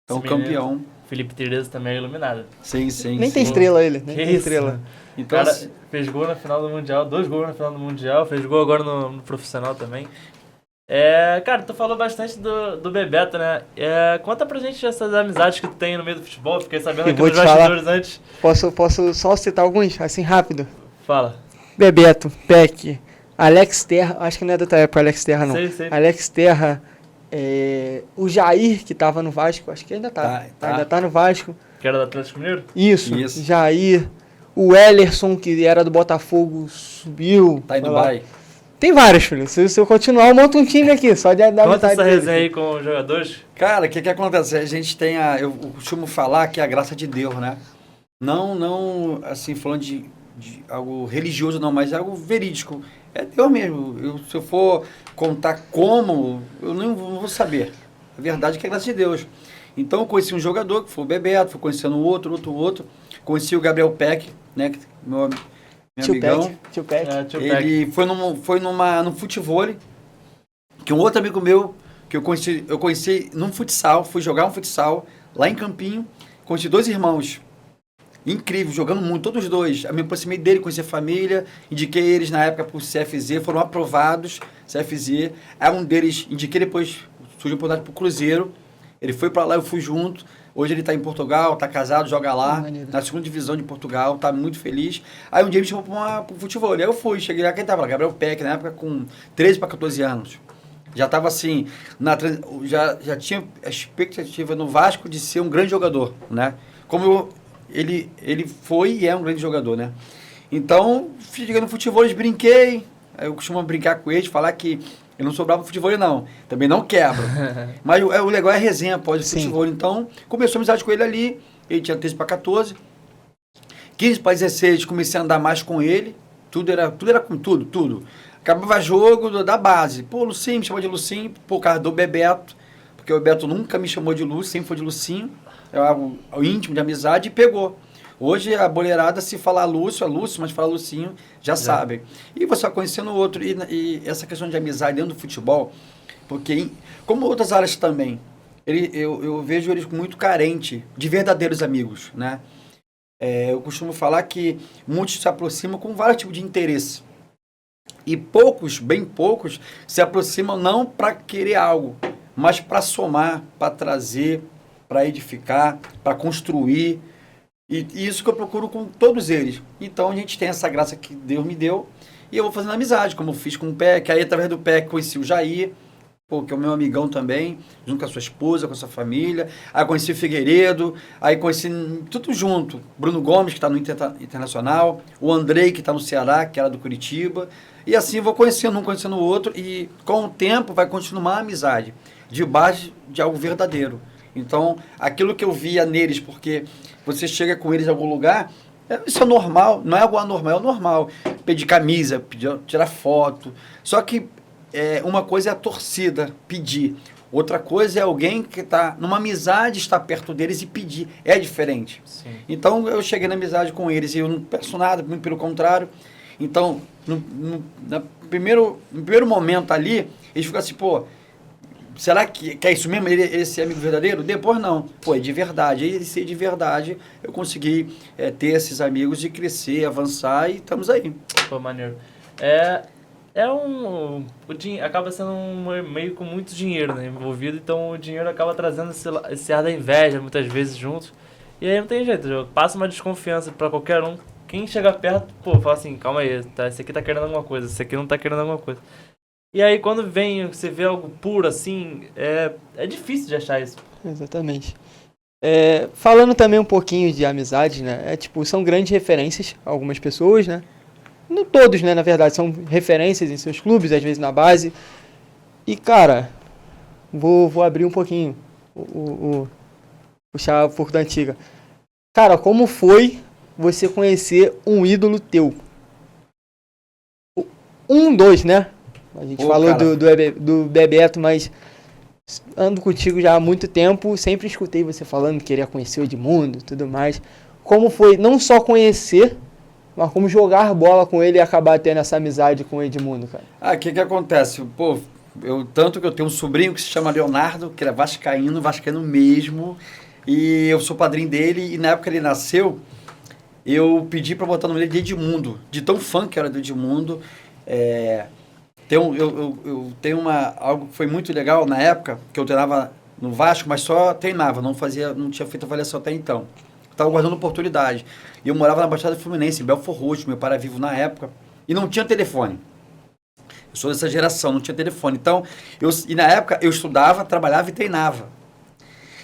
Então, campeão. Felipe Tereza também é iluminado. Sim. Nem tem estrela ele, nem tem isso? estrela. Então, Cara, fez gol na final do Mundial, 2 gols na final do Mundial, fez gol agora no profissional também. Cara, tu falou bastante do Bebeto, né? Conta pra gente essas amizades que tu tem no meio do futebol. Fiquei sabendo aqui nos bastidores antes. Posso só citar alguns, assim, rápido? Fala. Bebeto, Peck, Alex Terra, acho que não é da tua época, Alex Terra não. Sei. Alex Terra, o Jair, que tava no Vasco, acho que ainda tá. Ainda tá no Vasco. Que era do Atlético Mineiro? Isso. Jair. O Ellerson, que era do Botafogo, subiu. Tá em Dubai. Tem vários, filho. Se eu continuar, eu monto um time aqui, só de dar Conta essa resenha aí com os jogadores. Cara, o que acontece? A gente tem eu costumo falar que é a graça de Deus, né? Não assim, falando de algo religioso não, mas é algo verídico. É Deus mesmo. Se eu for contar como, eu não vou saber. A verdade é que é a graça de Deus. Então eu conheci um jogador, que foi o Bebeto, fui conhecendo outro. Conheci o Gabriel Peck, né? Meu amigão. Tio Peck. Ele foi no futevôlei, que um outro amigo meu, que eu conheci num futsal, fui jogar um futsal lá em Campinho, conheci 2 irmãos. Incrível, jogando muito, todos os dois. Eu me aproximei dele, conheci a família, indiquei eles na época pro CFZ, foram aprovados, CFZ. Aí um deles, indiquei depois, surgiu a oportunidade pro Cruzeiro. Ele foi para lá, eu fui junto. Hoje ele está em Portugal, está casado, joga lá, na 2ª divisão de Portugal, está muito feliz. Aí um dia ele me chamou para o futebol. Aí eu fui, cheguei lá, quem estava lá? Gabriel Peck, na época com 13 para 14 anos. Já estava assim, já tinha a expectativa no Vasco de ser um grande jogador, né? Como ele foi e é um grande jogador, né? Então, cheguei no futebol, brinquei. Aí eu costumo brincar com eles, falar que eu não sou bravo no futebol, não. Também não quebro. Mas o legal é a resenha após o futebol. Então, começou a amizade com ele ali. Ele tinha 13 para 14. 15 para 16, comecei a andar mais com ele. Tudo era com tudo. Acabava jogo da base. Pô, Lucinho, me chamou de Lucinho, por causa do Bebeto. Porque o Bebeto nunca me chamou de Lúcio, sempre foi de Lucinho. É algo íntimo de amizade e pegou. Hoje a boleirada, se falar Lúcio, é Lúcio, mas falar Lucinho, já sabe. E você vai conhecendo o outro. E essa questão de amizade dentro do futebol, porque, como outras áreas também, eu vejo eles muito carentes de verdadeiros amigos, né? Eu costumo falar que muitos se aproximam com vários tipos de interesse. E poucos, bem poucos, se aproximam não para querer algo, mas para somar, para trazer, para edificar, para construir. E isso que eu procuro com todos eles. Então a gente tem essa graça que Deus me deu e eu vou fazendo amizade, como eu fiz com o PEC. Aí através do PEC conheci o Jair, pô, que é o meu amigão também, junto com a sua esposa, com a sua família. Aí conheci o Figueiredo, aí conheci tudo junto. Bruno Gomes, que está no Internacional, o Andrei, que está no Ceará, que era do Curitiba. E assim vou conhecendo um, conhecendo o outro, e com o tempo vai continuar a amizade, de base de algo verdadeiro. Então, aquilo que eu via neles, porque você chega com eles em algum lugar, isso é normal, não é algo anormal, é o normal. Pedir camisa, pedir, tirar foto. Só que uma coisa é a torcida, pedir. Outra coisa é alguém que está numa amizade, estar perto deles e pedir. É diferente. Sim. Então, eu cheguei na amizade com eles e eu não peço nada, muito pelo contrário. Então, no primeiro momento ali, eles ficam assim, pô, será que é isso mesmo? Esse amigo verdadeiro? Depois não. Pô, é de verdade. E ser de verdade, eu consegui ter esses amigos e crescer, avançar e estamos aí. Pô, maneiro. Acaba sendo um meio com muito dinheiro, né, envolvido, então o dinheiro acaba trazendo esse ar da inveja muitas vezes junto. E aí não tem jeito, passa uma desconfiança pra qualquer um. Quem chega perto, pô, fala assim, calma aí, tá, esse aqui tá querendo alguma coisa, esse aqui não tá querendo alguma coisa. E aí quando você vê algo puro assim, é difícil de achar isso. Exatamente. Falando também um pouquinho de amizade, né? São grandes referências, algumas pessoas, né? Não todos, né? Na verdade, são referências em seus clubes, às vezes na base. E, cara, vou abrir um pouquinho, puxar um pouco da antiga. Cara, como foi você conhecer um ídolo teu? Dois, né? A gente falou do Bebeto, mas ando contigo já há muito tempo, sempre escutei você falando que queria conhecer o Edmundo e tudo mais. Como foi não só conhecer, mas como jogar bola com ele e acabar tendo essa amizade com o Edmundo, cara? O que acontece? Pô, tanto que eu tenho um sobrinho que se chama Leonardo, que ele é vascaíno mesmo, e eu sou padrinho dele, e na época que ele nasceu, eu pedi pra botar o nome dele de Edmundo, de tão fã que era do Edmundo. Eu tenho algo que foi muito legal na época, que eu treinava no Vasco, mas só treinava, não tinha feito avaliação até então. Estava guardando oportunidade. E eu morava na Baixada Fluminense, em Belford Roxo, meu pai era vivo na época, e não tinha telefone. Eu sou dessa geração, não tinha telefone. Então, e na época eu estudava, trabalhava e treinava.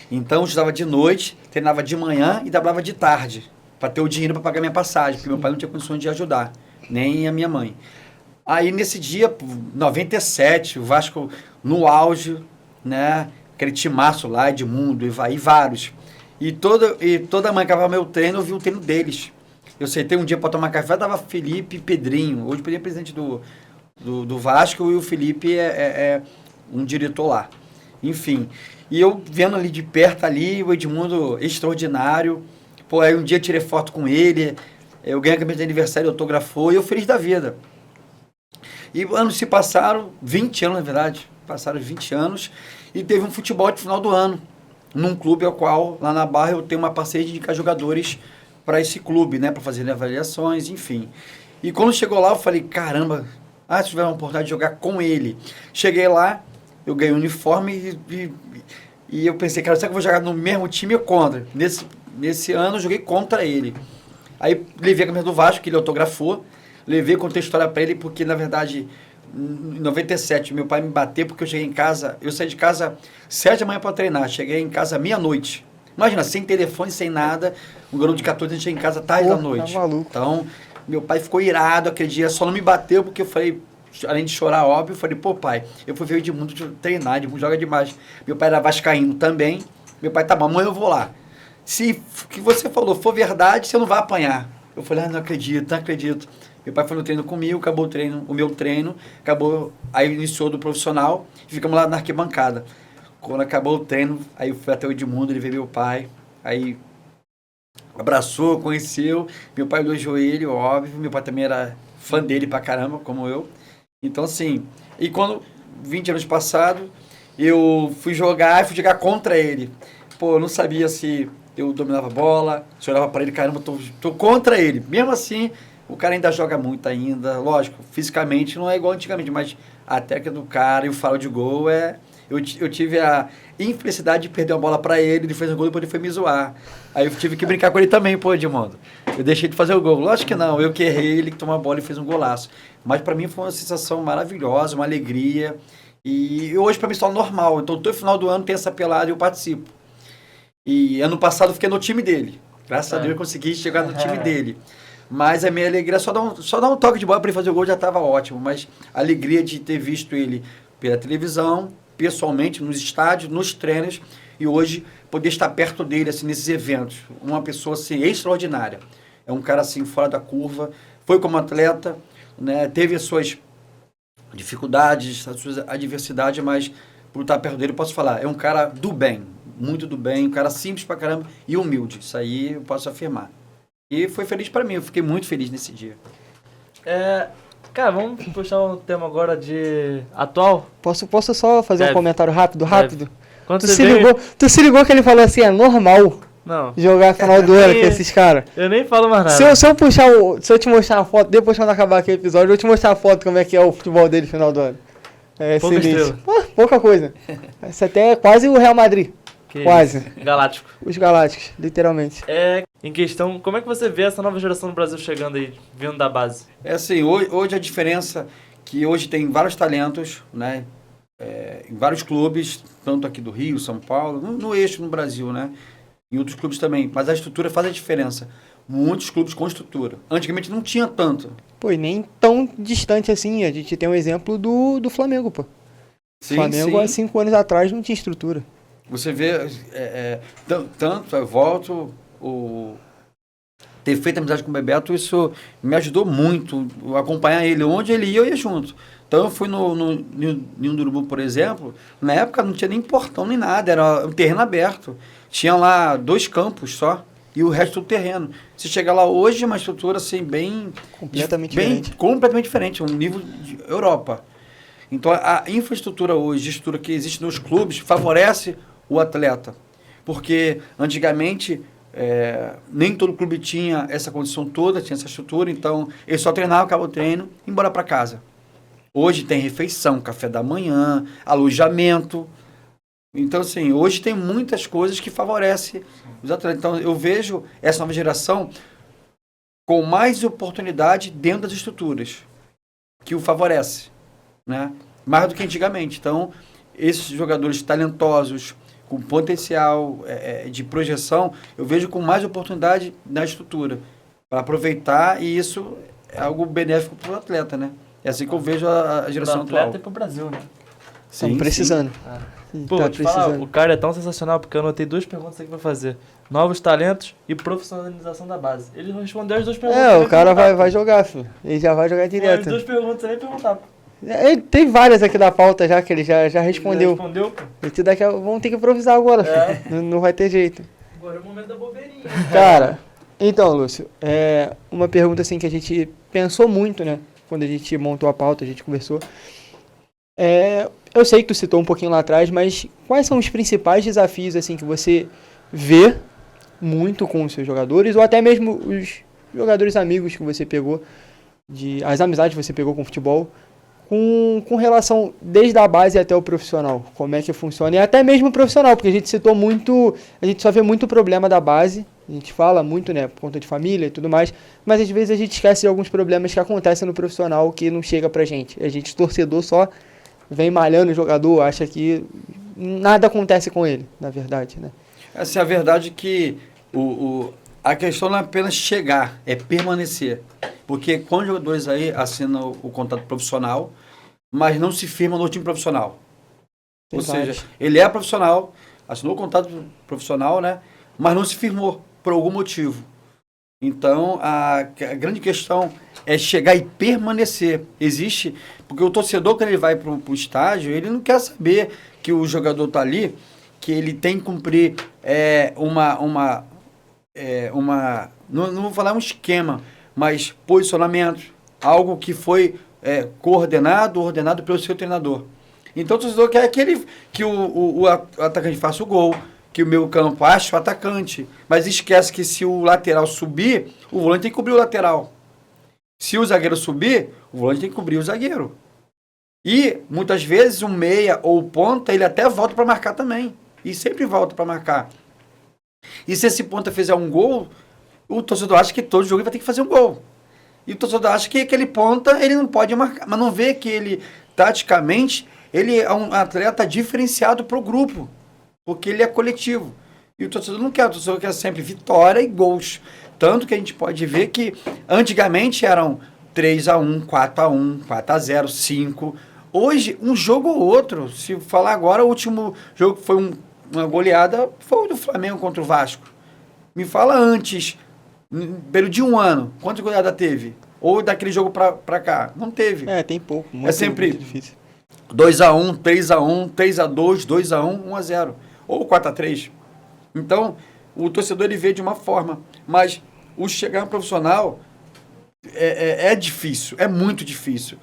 Então, eu estudava de noite, treinava de manhã e trabalhava de tarde, para ter o dinheiro para pagar minha passagem, porque meu pai não tinha condições de ajudar, nem a minha mãe. Aí, nesse dia, 97, o Vasco no auge, né? Aquele timaço lá, Edmundo, Ivaí, vários. E toda manhã que eu meu treino, eu vi o treino deles. Eu sentei um dia para tomar café, tava Felipe e Pedrinho. Hoje o Pedrinho é presidente do Vasco e o Felipe é um diretor lá. Enfim, e eu vendo ali de perto ali, o Edmundo extraordinário. Pô, aí um dia eu tirei foto com ele, eu ganhei a camisa de aniversário, autografou, e eu feliz da vida. E anos se passaram, 20 anos na verdade, passaram 20 anos, e teve um futebol de final do ano, num clube ao qual, lá na Barra, eu tenho uma parceria de indicar jogadores para esse clube, né, para fazer avaliações, enfim. E quando chegou lá, eu falei, caramba, se tiver uma oportunidade de jogar com ele. Cheguei lá, eu ganhei o uniforme e eu pensei, cara, será que eu vou jogar no mesmo time ou contra? Nesse ano eu joguei contra ele. Aí levei a camisa do Vasco, que ele autografou, contei a história para ele, porque na verdade, em 97, meu pai me bateu porque eu cheguei em casa, eu saí de casa 7 da manhã para treinar, cheguei em casa meia-noite. Imagina, sem telefone, sem nada, um garoto de 14 anos chega em casa tarde da noite. Tá maluco. Então, meu pai ficou irado aquele dia, só não me bateu porque eu falei, além de chorar, óbvio, eu falei, pô pai, eu fui ver o Edmundo treinar, Edmundo joga demais. Meu pai era vascaíno também, meu pai, tá bom, amanhã eu vou lá. Se o que você falou for verdade, você não vai apanhar. Eu falei, não acredito. Meu pai foi no treino comigo, acabou o meu treino, aí iniciou do profissional, e ficamos lá na arquibancada. Quando acabou o treino, aí eu fui até o Edmundo, ele veio meu pai, aí abraçou, conheceu, meu pai elogiou ele, óbvio, meu pai também era fã dele pra caramba, como eu. Então, assim, e quando, 20 anos passados, eu fui jogar contra ele. Pô, eu não sabia se eu dominava a bola, se eu olhava pra ele, caramba, tô contra ele. Mesmo assim, O cara ainda joga muito ainda, lógico, fisicamente não é igual antigamente, mas a técnica do cara e o faro de gol é... Eu tive a infelicidade de perder uma bola para ele fez um gol e depois ele foi me zoar. Aí eu tive que brincar com ele também, pô, Edmundo. Eu deixei de fazer o gol. Lógico que não, eu que errei, ele que tomou a bola e fez um golaço. Mas para mim foi uma sensação maravilhosa, uma alegria. E hoje para mim só normal. Então todo final do ano tem essa pelada e eu participo. E ano passado eu fiquei no time dele. Graças a Deus eu consegui chegar no time dele. Mas a minha alegria é só dar um toque de bola para ele fazer o gol já estava ótimo. Mas a alegria de ter visto ele pela televisão, pessoalmente, nos estádios, nos treinos, e hoje poder estar perto dele, assim, nesses eventos. Uma pessoa, assim, extraordinária. É um cara, assim, fora da curva. Foi como atleta, né? Teve as suas dificuldades, as suas adversidades, mas por estar perto dele, eu posso falar, é um cara do bem, muito do bem, um cara simples pra caramba e humilde. Isso aí eu posso afirmar. E foi feliz pra mim, eu fiquei muito feliz nesse dia. Cara, vamos puxar um tema agora de atual. Posso só fazer um comentário rápido? Quando Tu você se, vê... ligou, tu se ligou que ele falou assim, é normal Não. jogar final do ano com esses caras? Eu nem falo mais nada. Se eu te mostrar uma foto, depois quando acabar aqui o episódio, eu vou te mostrar a foto como é que é o futebol dele no final do ano. É Pouca excelente. estrela. Pouca coisa. Isso até é quase o Real Madrid. Que Quase. isso. Galáctico. Os Galácticos, literalmente. Em questão, como é que você vê essa nova geração no Brasil chegando aí, vindo da base? É assim, hoje a diferença que hoje tem vários talentos, né? Em vários clubes, tanto aqui do Rio, São Paulo, no eixo no Brasil, né? Em outros clubes também. Mas a estrutura faz a diferença. Muitos clubes com estrutura. Antigamente não tinha tanto. Pô, e nem tão distante assim. A gente tem um exemplo do Flamengo, pô. Sim, Flamengo, há sim. 5 anos atrás, não tinha estrutura. Você vê, tanto, eu volto, ter feito amizade com o Bebeto, isso me ajudou muito, acompanhar ele, onde ele ia, eu ia junto. Então eu fui no Ninho do Urubu, por exemplo, na época não tinha nem portão nem nada, era um terreno aberto. Tinha lá 2 campos só, e o resto do terreno. Se chegar lá hoje, é uma estrutura assim, Completamente diferente. completamente diferente, um nível de Europa. Então a infraestrutura hoje, a estrutura que existe nos clubes, favorece o atleta. Porque antigamente nem todo clube tinha essa condição toda, tinha essa estrutura, então ele só treinava, acabava o treino e ia embora para casa. Hoje tem refeição, café da manhã, alojamento. Então, assim, hoje tem muitas coisas que favorecem os atletas. Então, eu vejo essa nova geração com mais oportunidade dentro das estruturas, que o favorece, né? Mais do que antigamente. Então, esses jogadores talentosos, com potencial de projeção, eu vejo com mais oportunidade na estrutura, para aproveitar, e isso é algo benéfico para o atleta, né? É assim que eu vejo a geração Do atleta atual. e pro Brasil, né? Estamos precisando. Pô, vou te falar, o cara é tão sensacional, porque eu anotei 2 perguntas aqui pra fazer. Novos talentos e profissionalização da base. Ele respondeu as 2 perguntas. O cara vai jogar, filho. Ele já vai jogar As direto. 2 perguntas sem nem perguntar. Ele tem várias aqui da pauta já, que ele já respondeu. Ele respondeu, pô. Vamos ter que improvisar agora, filho. Não vai ter jeito. Agora é o momento da bobeirinha. Cara, então, Lúcio, uma pergunta assim que a gente pensou muito, né? Quando a gente montou a pauta, a gente conversou. Eu sei que tu citou um pouquinho lá atrás, mas quais são os principais desafios assim que você vê muito com os seus jogadores, ou até mesmo os jogadores amigos que você pegou, as amizades que você pegou com o futebol, com relação desde a base até o profissional? Como é que funciona? E até mesmo o profissional, porque a gente citou muito, a gente só vê muito problema da base, a gente fala muito, né, por conta de família e tudo mais, mas às vezes a gente esquece de alguns problemas que acontecem no profissional que não chega pra gente. A gente, torcedor, só vem malhando o jogador, acha que nada acontece com ele, na verdade, né? Essa é a verdade, que a questão não é apenas chegar, é permanecer. Porque quando jogadores aí assinam o contrato profissional, mas não se firmam no time profissional. Ou seja, ele é profissional, assinou o contrato profissional, né? Mas não se firmou por algum motivo. Então, a grande questão é chegar e permanecer. Existe, porque o torcedor, quando ele vai para o estádio, ele não quer saber que o jogador está ali, que ele tem que cumprir não vou falar um esquema, mas posicionamento, algo que foi ordenado pelo seu treinador. Então o torcedor quer que o atacante faça o gol, que o meio campo ache o atacante, mas esquece que se o lateral subir, o volante tem que cobrir o lateral. Se o zagueiro subir, o volante tem que cobrir o zagueiro. E, muitas vezes, o meia ou o ponta, ele até volta para marcar também. E sempre volta para marcar. E se esse ponta fizer um gol, o torcedor acha que todo jogo ele vai ter que fazer um gol. E o torcedor acha que aquele ponta, ele não pode marcar. Mas não vê que ele, taticamente, ele é um atleta diferenciado para o grupo. Porque ele é coletivo. E o torcedor não quer. O torcedor quer sempre vitória e gols. Tanto que a gente pode ver que, antigamente, eram 3-1, 4-1, 4-0, 5. Hoje, um jogo ou outro. Se falar agora, o último jogo que foi uma goleada foi o do Flamengo contra o Vasco. Me fala antes, período de um ano, quantas goleadas teve? Ou daquele jogo pra cá? Não teve. Tem pouco. É sempre muito difícil. 2-1, 3-1, 3-2, 2-1, 1-0. Ou 4-3. Então, o torcedor ele vê de uma forma. Mas o chegar no profissional é difícil. É muito difícil.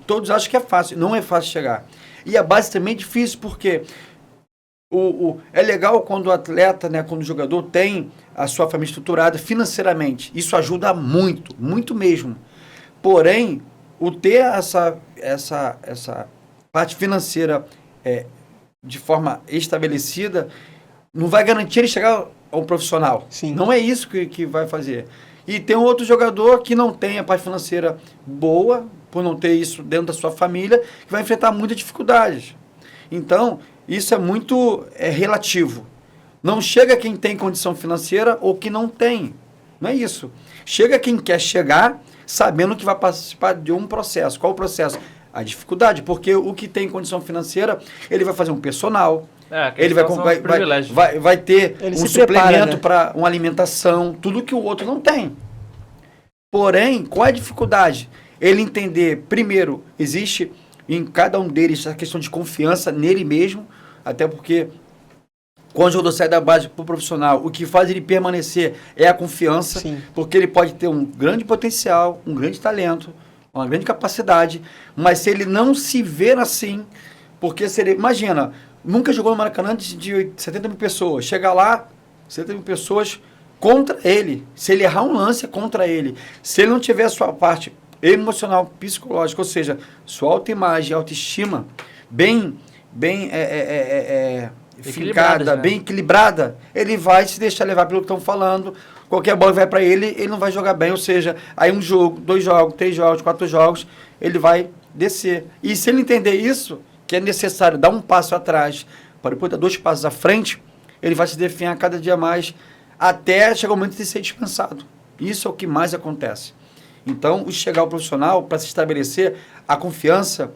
Todos acham que é fácil. Não é fácil chegar. E a base também é difícil porque é legal quando o atleta, né, quando o jogador tem a sua família estruturada financeiramente. Isso ajuda muito, muito mesmo. Porém, o ter essa parte financeira de forma estabelecida não vai garantir ele chegar ao profissional. Sim. Não é isso que vai fazer. E tem um outro jogador que não tem a parte financeira boa, por não ter isso dentro da sua família, que vai enfrentar muitas dificuldades. Então, isso é muito relativo. Não chega quem tem condição financeira ou que não tem. Não é isso. Chega quem quer chegar sabendo que vai participar de um processo. Qual o processo? A dificuldade. Porque o que tem condição financeira, ele vai fazer um personal, ele vai ter ele um se prepara, suplemento, né? para uma alimentação, tudo que o outro não tem. Porém, qual é a dificuldade? Ele entender, primeiro, existe em cada um deles a questão de confiança nele mesmo, até porque quando o jogador sai da base para o profissional, o que faz ele permanecer é a confiança, Sim. porque ele pode ter um grande potencial, um grande talento, uma grande capacidade, mas se ele não se ver assim, porque se ele, imagina, nunca jogou no Maracanã de 70 mil pessoas, chega lá, 70 mil pessoas contra ele, se ele errar um lance é contra ele, se ele não tiver a sua parte emocional, psicológica, ou seja, sua autoimagem, autoestima bem fincada, né? bem equilibrada, ele vai se deixar levar pelo que estão falando. Qualquer bola que vai para ele não vai jogar bem. Ou seja, aí um jogo, 2 jogos, 3 jogos, 4 jogos, ele vai descer. E se ele entender isso, que é necessário dar um passo atrás para depois dar 2 passos à frente, ele vai se definhar cada dia mais até chegar o momento de ser dispensado. Isso é o que mais acontece. Então, o chegar ao profissional, para se estabelecer, a confiança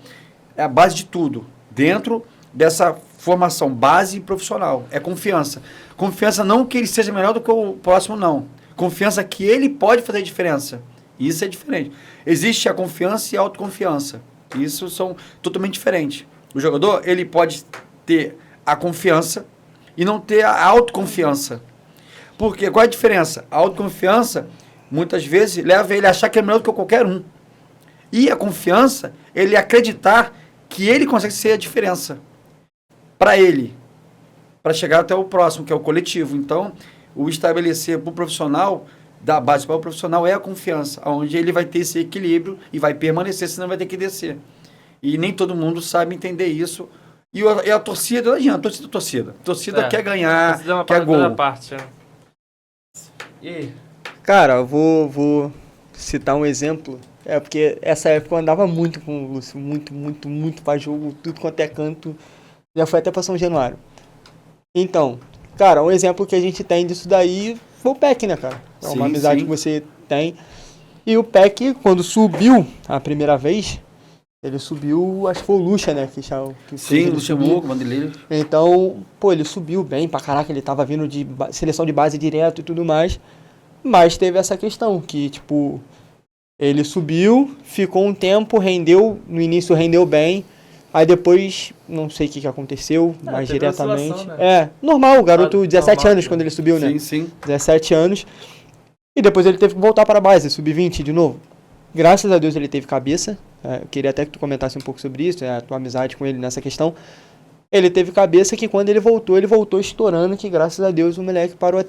é a base de tudo. Dentro dessa formação base profissional. É confiança. Confiança não que ele seja melhor do que o próximo, não. Confiança que ele pode fazer diferença. Isso é diferente. Existe a confiança e a autoconfiança. Isso são totalmente diferentes. O jogador, ele pode ter a confiança e não ter a autoconfiança. Porque qual é a diferença? A autoconfiança, muitas vezes, leva ele a achar que é melhor do que qualquer um. E a confiança, ele acreditar que ele consegue ser a diferença para ele, para chegar até o próximo, que é o coletivo. Então, o estabelecer para o profissional, da base para o profissional, é a confiança, onde ele vai ter esse equilíbrio e vai permanecer, senão vai ter que descer. E nem todo mundo sabe entender isso. E a torcida, não adianta, torcida. Torcida quer ganhar, quer gol. Parte, E aí? Cara, eu vou citar um exemplo. Porque essa época eu andava muito com o Lúcio, muito pra jogo, tudo quanto é canto. Já foi até pra São Januário. Então, cara, um exemplo que a gente tem disso daí foi o PEC, né, cara? É uma amizade que você tem. E o PEC, quando subiu a primeira vez, ele subiu, acho que foi o Lucha, né? Sim, o Luxemburgo, Vanderlei. Então, ele subiu bem pra caraca, ele tava vindo de seleção de base direto e tudo mais. Mas teve essa questão, que, tipo, ele subiu, ficou um tempo, rendeu, no início rendeu bem. Aí depois, não sei o que aconteceu, mais diretamente. Oscilação, né? Normal, o garoto, 17 normal, anos quando ele subiu, né? Sim. 17 anos. E depois ele teve que voltar para a base, sub-20 de novo. Graças a Deus ele teve cabeça. Eu queria até que tu comentasse um pouco sobre isso, a tua amizade com ele nessa questão. Ele teve cabeça que quando ele voltou estourando, que graças a Deus o moleque parou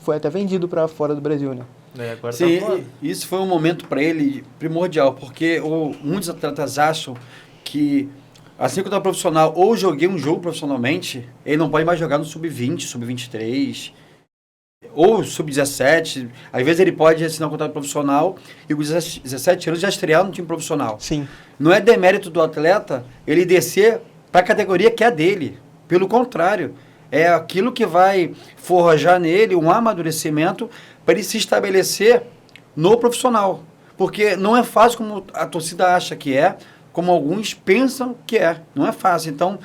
foi até vendido para fora do Brasil, né? Agora Sim, tá voando. isso foi um momento para ele primordial, porque muitos atletas acham que, assim que eu estava profissional, ou joguei um jogo profissionalmente, ele não pode mais jogar no sub-20, sub-23, ou sub-17. Às vezes ele pode assinar um contrato profissional e com 17 anos já estrear no time profissional. Sim. Não é demérito do atleta ele descer para a categoria que é dele. Pelo contrário, é aquilo que vai forjar nele um amadurecimento para ele se estabelecer no profissional. Porque não é fácil como a torcida acha que é, como alguns pensam que é. Não é fácil. Então,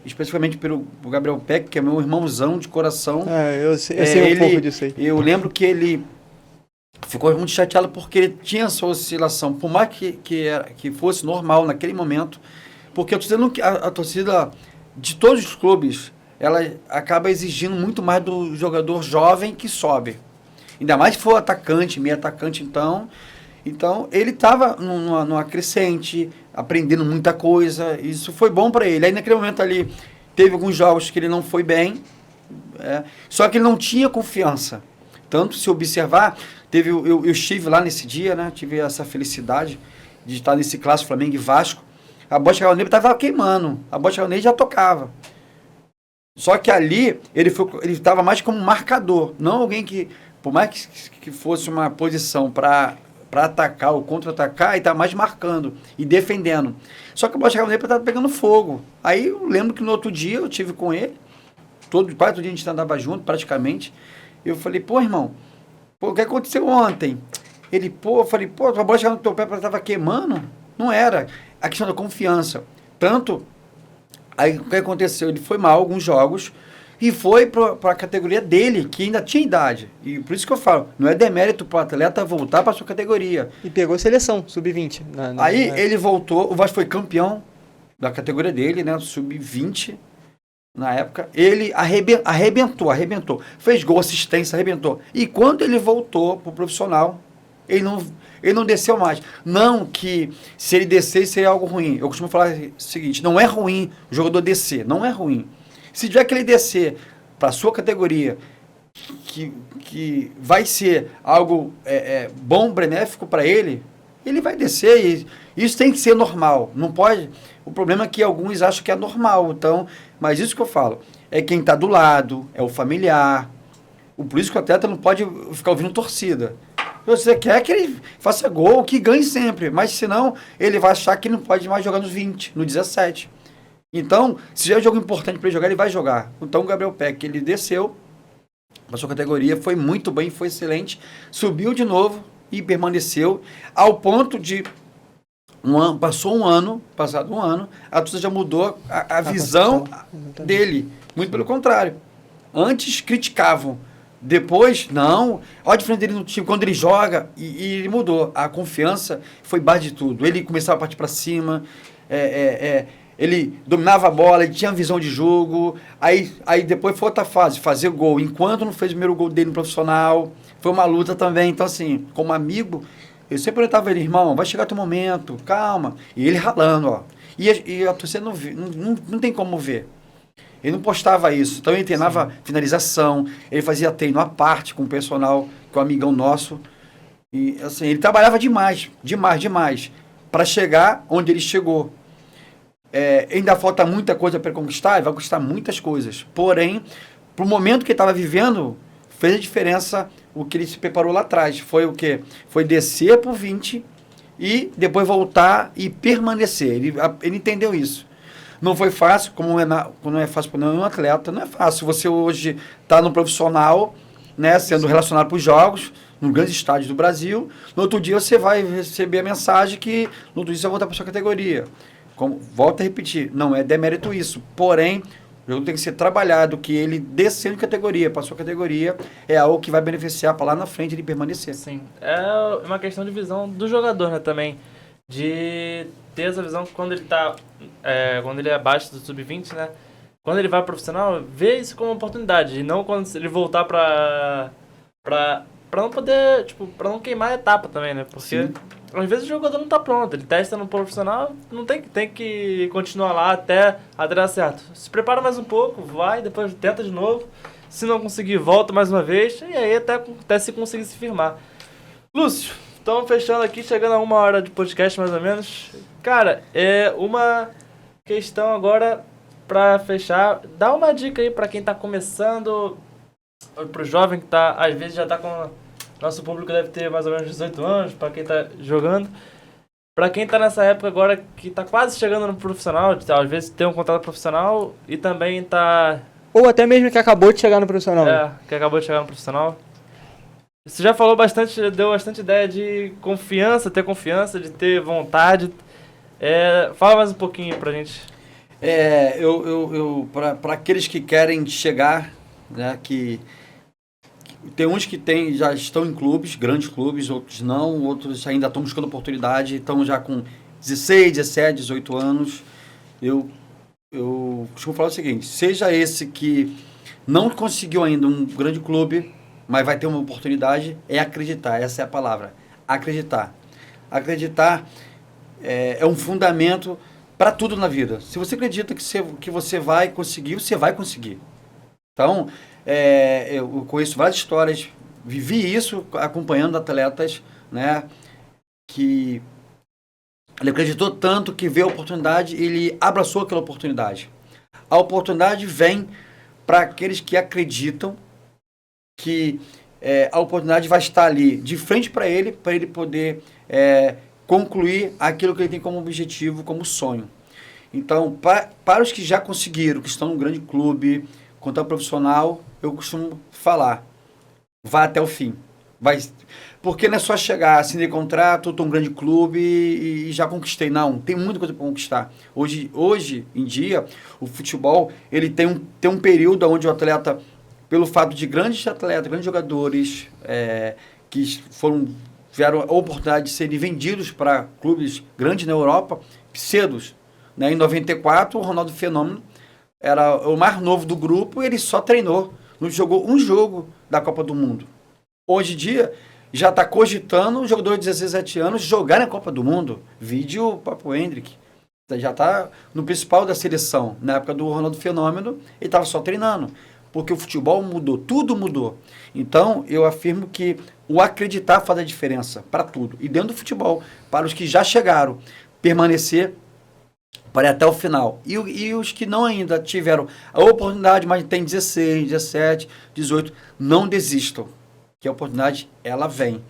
especificamente pelo Gabriel Peck, que é meu irmãozão de coração. Eu sei um pouco disso aí. Eu lembro que ele ficou muito chateado porque ele tinha essa oscilação, por mais que fosse normal naquele momento, porque a torcida de todos os clubes, ela acaba exigindo muito mais do jogador jovem que sobe. Ainda mais se for atacante, meio atacante, então ele estava numa crescente, aprendendo muita coisa, isso foi bom para ele. Aí naquele momento ali, teve alguns jogos que ele não foi bem, só que ele não tinha confiança. Tanto se observar, eu estive lá nesse dia, né, tive essa felicidade de estar nesse clássico Flamengo e Vasco. A Bocha Galneiro estava queimando, a Bocha Galneiro já tocava. Só que ali, ele estava mais como marcador, não alguém que, por mais que fosse uma posição para atacar ou contra-atacar, ele estava mais marcando e defendendo. Só que a Bocha Galneiro estava pegando fogo. Aí eu lembro que no outro dia eu tive com ele, quase todo dia a gente andava junto praticamente. Eu falei, pô, irmão, o que aconteceu ontem? Ele, eu falei, a bola chegando no teu pé estava queimando? Não era. A questão da confiança. Tanto, aí o que aconteceu? Ele foi mal alguns jogos e foi para a categoria dele, que ainda tinha idade. E por isso que eu falo, não é demérito para o atleta voltar para a sua categoria. E pegou seleção, sub-20. Aí ele voltou, o Vasco foi campeão da categoria dele, né, sub-20. Na época, ele arrebentou. Fez gol, assistência, arrebentou. E quando ele voltou pro profissional, ele não desceu mais. Não que se ele descer seria algo ruim. Eu costumo falar o seguinte, não é ruim o jogador descer, não é ruim. Se tiver que ele descer para a sua categoria, que vai ser algo bom, benéfico para ele vai descer. E isso tem que ser normal. Não pode... O problema é que alguns acham que é normal. Então, mas isso que eu falo, é quem está do lado, é o familiar. Por isso que o atleta não pode ficar ouvindo torcida. Você quer que ele faça gol, que ganhe sempre. Mas senão, ele vai achar que não pode mais jogar nos 20, no 17. Então, se já é um jogo importante para ele jogar, ele vai jogar. Então, o Gabriel Peck, ele desceu para sua categoria, foi muito bem, foi excelente. Subiu de novo e permaneceu ao ponto de... Passado um ano, a torcida já mudou a visão dele. Muito pelo contrário. Antes criticavam. Depois, não. Olha a diferença dele no time. Quando ele joga, e ele mudou. A confiança foi base de tudo. Ele começava a partir para cima. Ele dominava a bola, ele tinha visão de jogo. Aí depois foi outra fase, fazer gol. Enquanto não fez o primeiro gol dele no profissional, foi uma luta também. Então, assim, como amigo... Eu sempre orientava ele, irmão, vai chegar teu momento, calma. E ele ralando, ó. E a torcida não tem como ver. Ele não postava isso. Então ele treinava finalização, ele fazia treino à parte com o personal, que é um amigão nosso. E assim, ele trabalhava demais, para chegar onde ele chegou. Ainda falta muita coisa para conquistar, ele vai conquistar muitas coisas. Porém, pro momento que ele estava vivendo, fez a diferença o que ele se preparou lá atrás. Foi o quê? Foi descer pro 20 e depois voltar e permanecer. Ele entendeu isso. Não foi fácil, como não é fácil para nenhum atleta, não é fácil. Você hoje está no profissional, né, sendo relacionado para os jogos, no grande estádio do Brasil. No outro dia você vai receber a mensagem que no outro dia você vai voltar para sua categoria. Volto a repetir, não é demérito isso. Porém, o jogo tem que ser trabalhado, que ele descendo de categoria para sua categoria é algo que vai beneficiar para lá na frente ele permanecer. Sim, é uma questão de visão do jogador, né, também. De ter essa visão quando ele tá, quando ele é abaixo do sub-20, né? Quando ele vai pro profissional, vê isso como uma oportunidade. E não quando ele voltar pra não poder, tipo, pra não queimar a etapa também, né? Porque às vezes o jogador não tá pronto, ele testa no profissional, não tem que continuar lá até dar certo. Se prepara mais um pouco, vai, depois tenta de novo. Se não conseguir, volta mais uma vez, e aí até se conseguir se firmar. Lúcio, estamos fechando aqui, chegando a 1 hora de podcast mais ou menos. Cara, uma questão agora pra fechar. Dá uma dica aí pra quem tá começando, pro jovem que tá, às vezes já tá com... Nosso público deve ter mais ou menos 18 anos, pra quem tá jogando. Pra quem tá nessa época agora que tá quase chegando no profissional, às vezes tem um contrato profissional e também tá... Ou até mesmo que acabou de chegar no profissional. Né? que acabou de chegar no profissional. Você já falou bastante, deu bastante ideia de confiança, de ter vontade. Fala mais um pouquinho pra gente. Para aqueles que querem chegar, né, que tem uns que já estão em clubes, grandes clubes, outros não, outros ainda estão buscando oportunidade, estão já com 16, 17, 18 anos. Eu costumo falar o seguinte, seja esse que não conseguiu ainda um grande clube, mas vai ter uma oportunidade, acreditar, essa é a palavra, acreditar. Acreditar é um fundamento para tudo na vida. Se você acredita que você vai conseguir, você vai conseguir. Então, eu conheço várias histórias, vivi isso acompanhando atletas, né, que ele acreditou tanto que veio a oportunidade e ele abraçou aquela oportunidade. A oportunidade vem para aqueles que acreditam que a oportunidade vai estar ali de frente para ele poder concluir aquilo que ele tem como objetivo, como sonho. Então, para os que já conseguiram, que estão num grande clube, quanto profissional, eu costumo falar, vá até o fim. Porque não é só chegar, assinar contrato, estou um grande clube e já conquistei. Não, tem muita coisa para conquistar. Hoje em dia, o futebol ele tem um período onde o atleta, pelo fato de grandes atletas, grandes jogadores que tiveram a oportunidade de serem vendidos para clubes grandes na Europa, cedos. Né? Em 94, o Ronaldo Fenômeno era o mais novo do grupo, ele só treinou, não jogou um jogo da Copa do Mundo. Hoje em dia, já está cogitando um jogador de 17 anos jogar na Copa do Mundo. Vídeo o Papo Hendrick. Já está no principal da seleção. Na época do Ronaldo Fenômeno, ele estava só treinando. Porque o futebol mudou, tudo mudou. Então, eu afirmo que o acreditar faz a diferença para tudo. E dentro do futebol, para os que já chegaram, permanecer para ir até o final. E os que não ainda tiveram a oportunidade, mas tem 16, 17, 18, não desistam. Que a oportunidade, ela vem.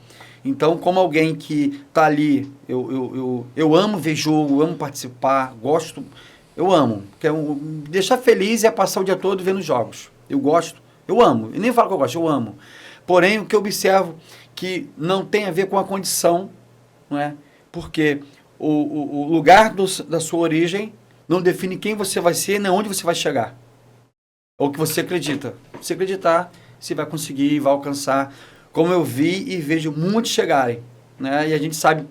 Então, como alguém que está ali, eu amo ver jogo, amo participar, gosto, eu amo. Quero me deixar feliz é passar o dia todo vendo jogos. Eu gosto, eu amo. Eu nem falo que eu gosto, eu amo. Porém, o que eu observo que não tem a ver com a condição, não é? Porque o lugar da sua origem não define quem você vai ser nem onde você vai chegar. Ou o que você acredita. Se acreditar, você vai conseguir, vai alcançar. Como eu vi e vejo muitos chegarem. Né? E a gente sabe,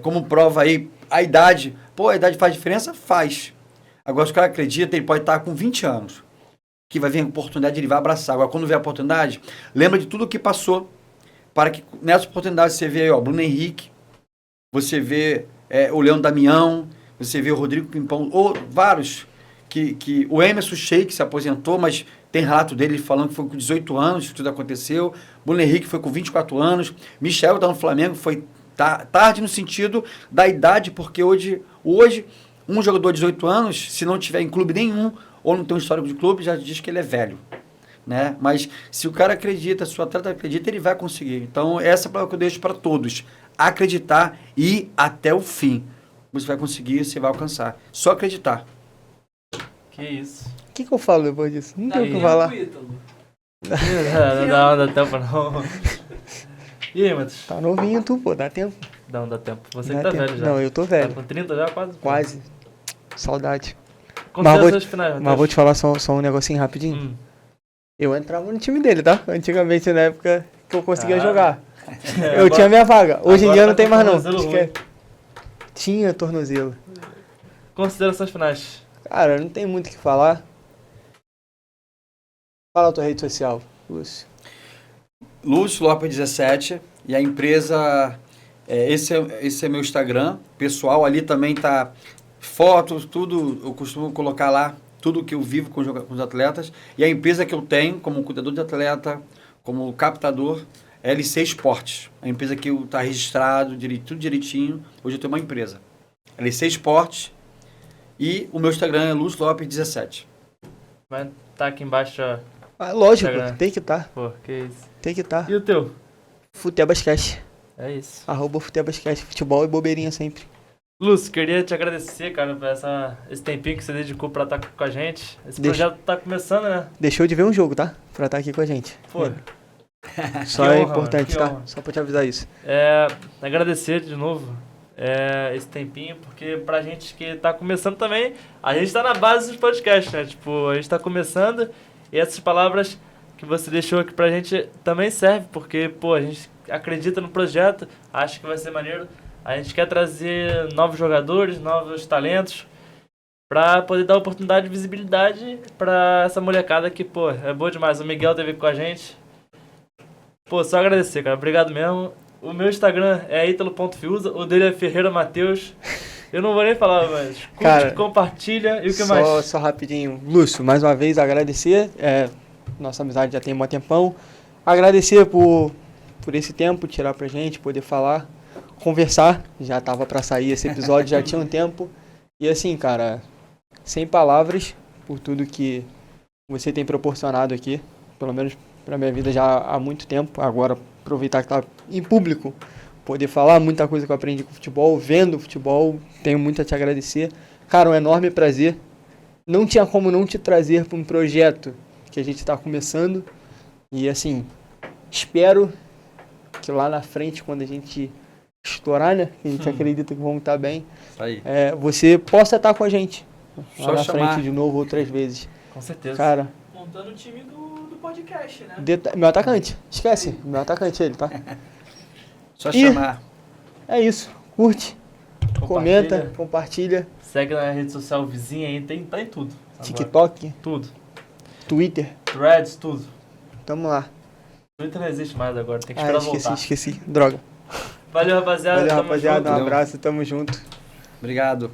como prova aí, a idade. Pô, a idade faz diferença? Faz. Agora, se o cara acredita, ele pode estar com 20 anos. Que vai vir a oportunidade, ele vai abraçar. Agora, quando vem a oportunidade, lembra de tudo o que passou. Para que nessa oportunidade você vê aí, ó, Bruno Henrique, você vê o Leão Damião, você vê o Rodrigo Pimpão, ou vários, que o Emerson Sheik se aposentou, mas tem relato dele falando que foi com 18 anos que tudo aconteceu. Bruno Henrique foi com 24 anos. Michel está no Flamengo, foi tarde no sentido da idade, porque hoje um jogador de 18 anos, se não tiver em clube nenhum, ou não tem um histórico de clube, já diz que ele é velho. Né? Mas se o cara acredita, se o atleta acredita, ele vai conseguir. Então, essa é a palavra que eu deixo para todos. Acreditar e ir até o fim. Você vai conseguir, você vai alcançar. Só acreditar. Que isso. O que eu falo depois disso? Não tem o que tempo, falar. Ítalo. Não dá tempo não. E aí, Matheus? Tá novinho tu, pô, dá tempo. Não dá tempo. Você Dá que tá tempo. velho já. Não, eu tô velho. Tá com 30 já, quase? Quase. Saudade. Considerações finais, Mas vou te falar só um negocinho rapidinho. Eu entrava no time dele, tá? Antigamente, na época que eu conseguia jogar. Eu tinha minha vaga. Hoje em dia não tem mais não. Tinha tornozelo. Considerações finais. Cara, não tem muito o que falar. Fala a tua rede social, Lúcio. Lúcio Lopes 17. E a empresa, esse é meu Instagram pessoal. Ali também tá fotos, tudo. Eu costumo colocar lá tudo que eu vivo com os atletas. E a empresa que eu tenho como cuidador de atleta, como captador, LC Esportes, a empresa que está registrado, tudo direitinho. Hoje eu tenho uma empresa. LC Esportes. E o meu Instagram é LucLopes17. Vai estar aqui embaixo, ó. Ah, lógico, Instagram. tem que estar. Pô, que isso. Tem que estar. E o teu? Futebascast. É isso. @Futebascast. Futebol e bobeirinha sempre. Lúcio, queria te agradecer, cara, por esse tempinho que você dedicou pra estar com a gente. Esse projeto tá começando, né? Deixou de ver um jogo, tá? Pra estar aqui com a gente. Pô, Só que é honra, importante, que tá? honra. Só pra te avisar isso. Agradecer de novo esse tempinho, porque pra gente que tá começando também, a gente tá na base dos podcasts, né? Tipo, a gente tá começando e essas palavras que você deixou aqui pra gente também servem, porque, pô, a gente acredita no projeto, acha que vai ser maneiro. A gente quer trazer novos jogadores, novos talentos, pra poder dar oportunidade e visibilidade pra essa molecada que, pô, é boa demais. O Miguel teve com a gente. Pô, só agradecer, cara. Obrigado mesmo. O meu Instagram é italo.fiuza, o dele é Ferreira Matheus. Eu não vou nem falar, mas curte, Cara, compartilha e o que mais? Só rapidinho. Lúcio, mais uma vez agradecer. Nossa amizade já tem um tempão. Agradecer por esse tempo, tirar pra gente, poder falar, conversar. Já tava pra sair esse episódio, já tinha um tempo. E assim, cara, sem palavras por tudo que você tem proporcionado aqui, pelo menos pra minha vida já há muito tempo. Agora, aproveitar que tá em público, poder falar muita coisa que eu aprendi com futebol, vendo futebol, tenho muito a te agradecer. Cara, um enorme prazer. Não tinha como não te trazer para um projeto que a gente está começando. E assim, espero que lá na frente, quando a gente estourar, né? Que a gente acredita que vamos estar bem. Isso aí. Você possa estar com a gente lá Só na chamar. frente de novo outras vezes. Com certeza. Cara, Montando o time do podcast, né? meu atacante. Esquece, meu atacante ele, tá? Só E- chamar. É isso. Curte, comenta, compartilha. Segue na rede social vizinha aí, tá em tudo. Agora. TikTok, Tudo. Twitter. Threads, tudo. Tamo lá. Twitter não existe mais agora, tem que esperar voltar. Esqueci. Droga. Valeu, rapaziada. Valeu, tamo rapaziada. junto. Um abraço, tamo junto. Obrigado.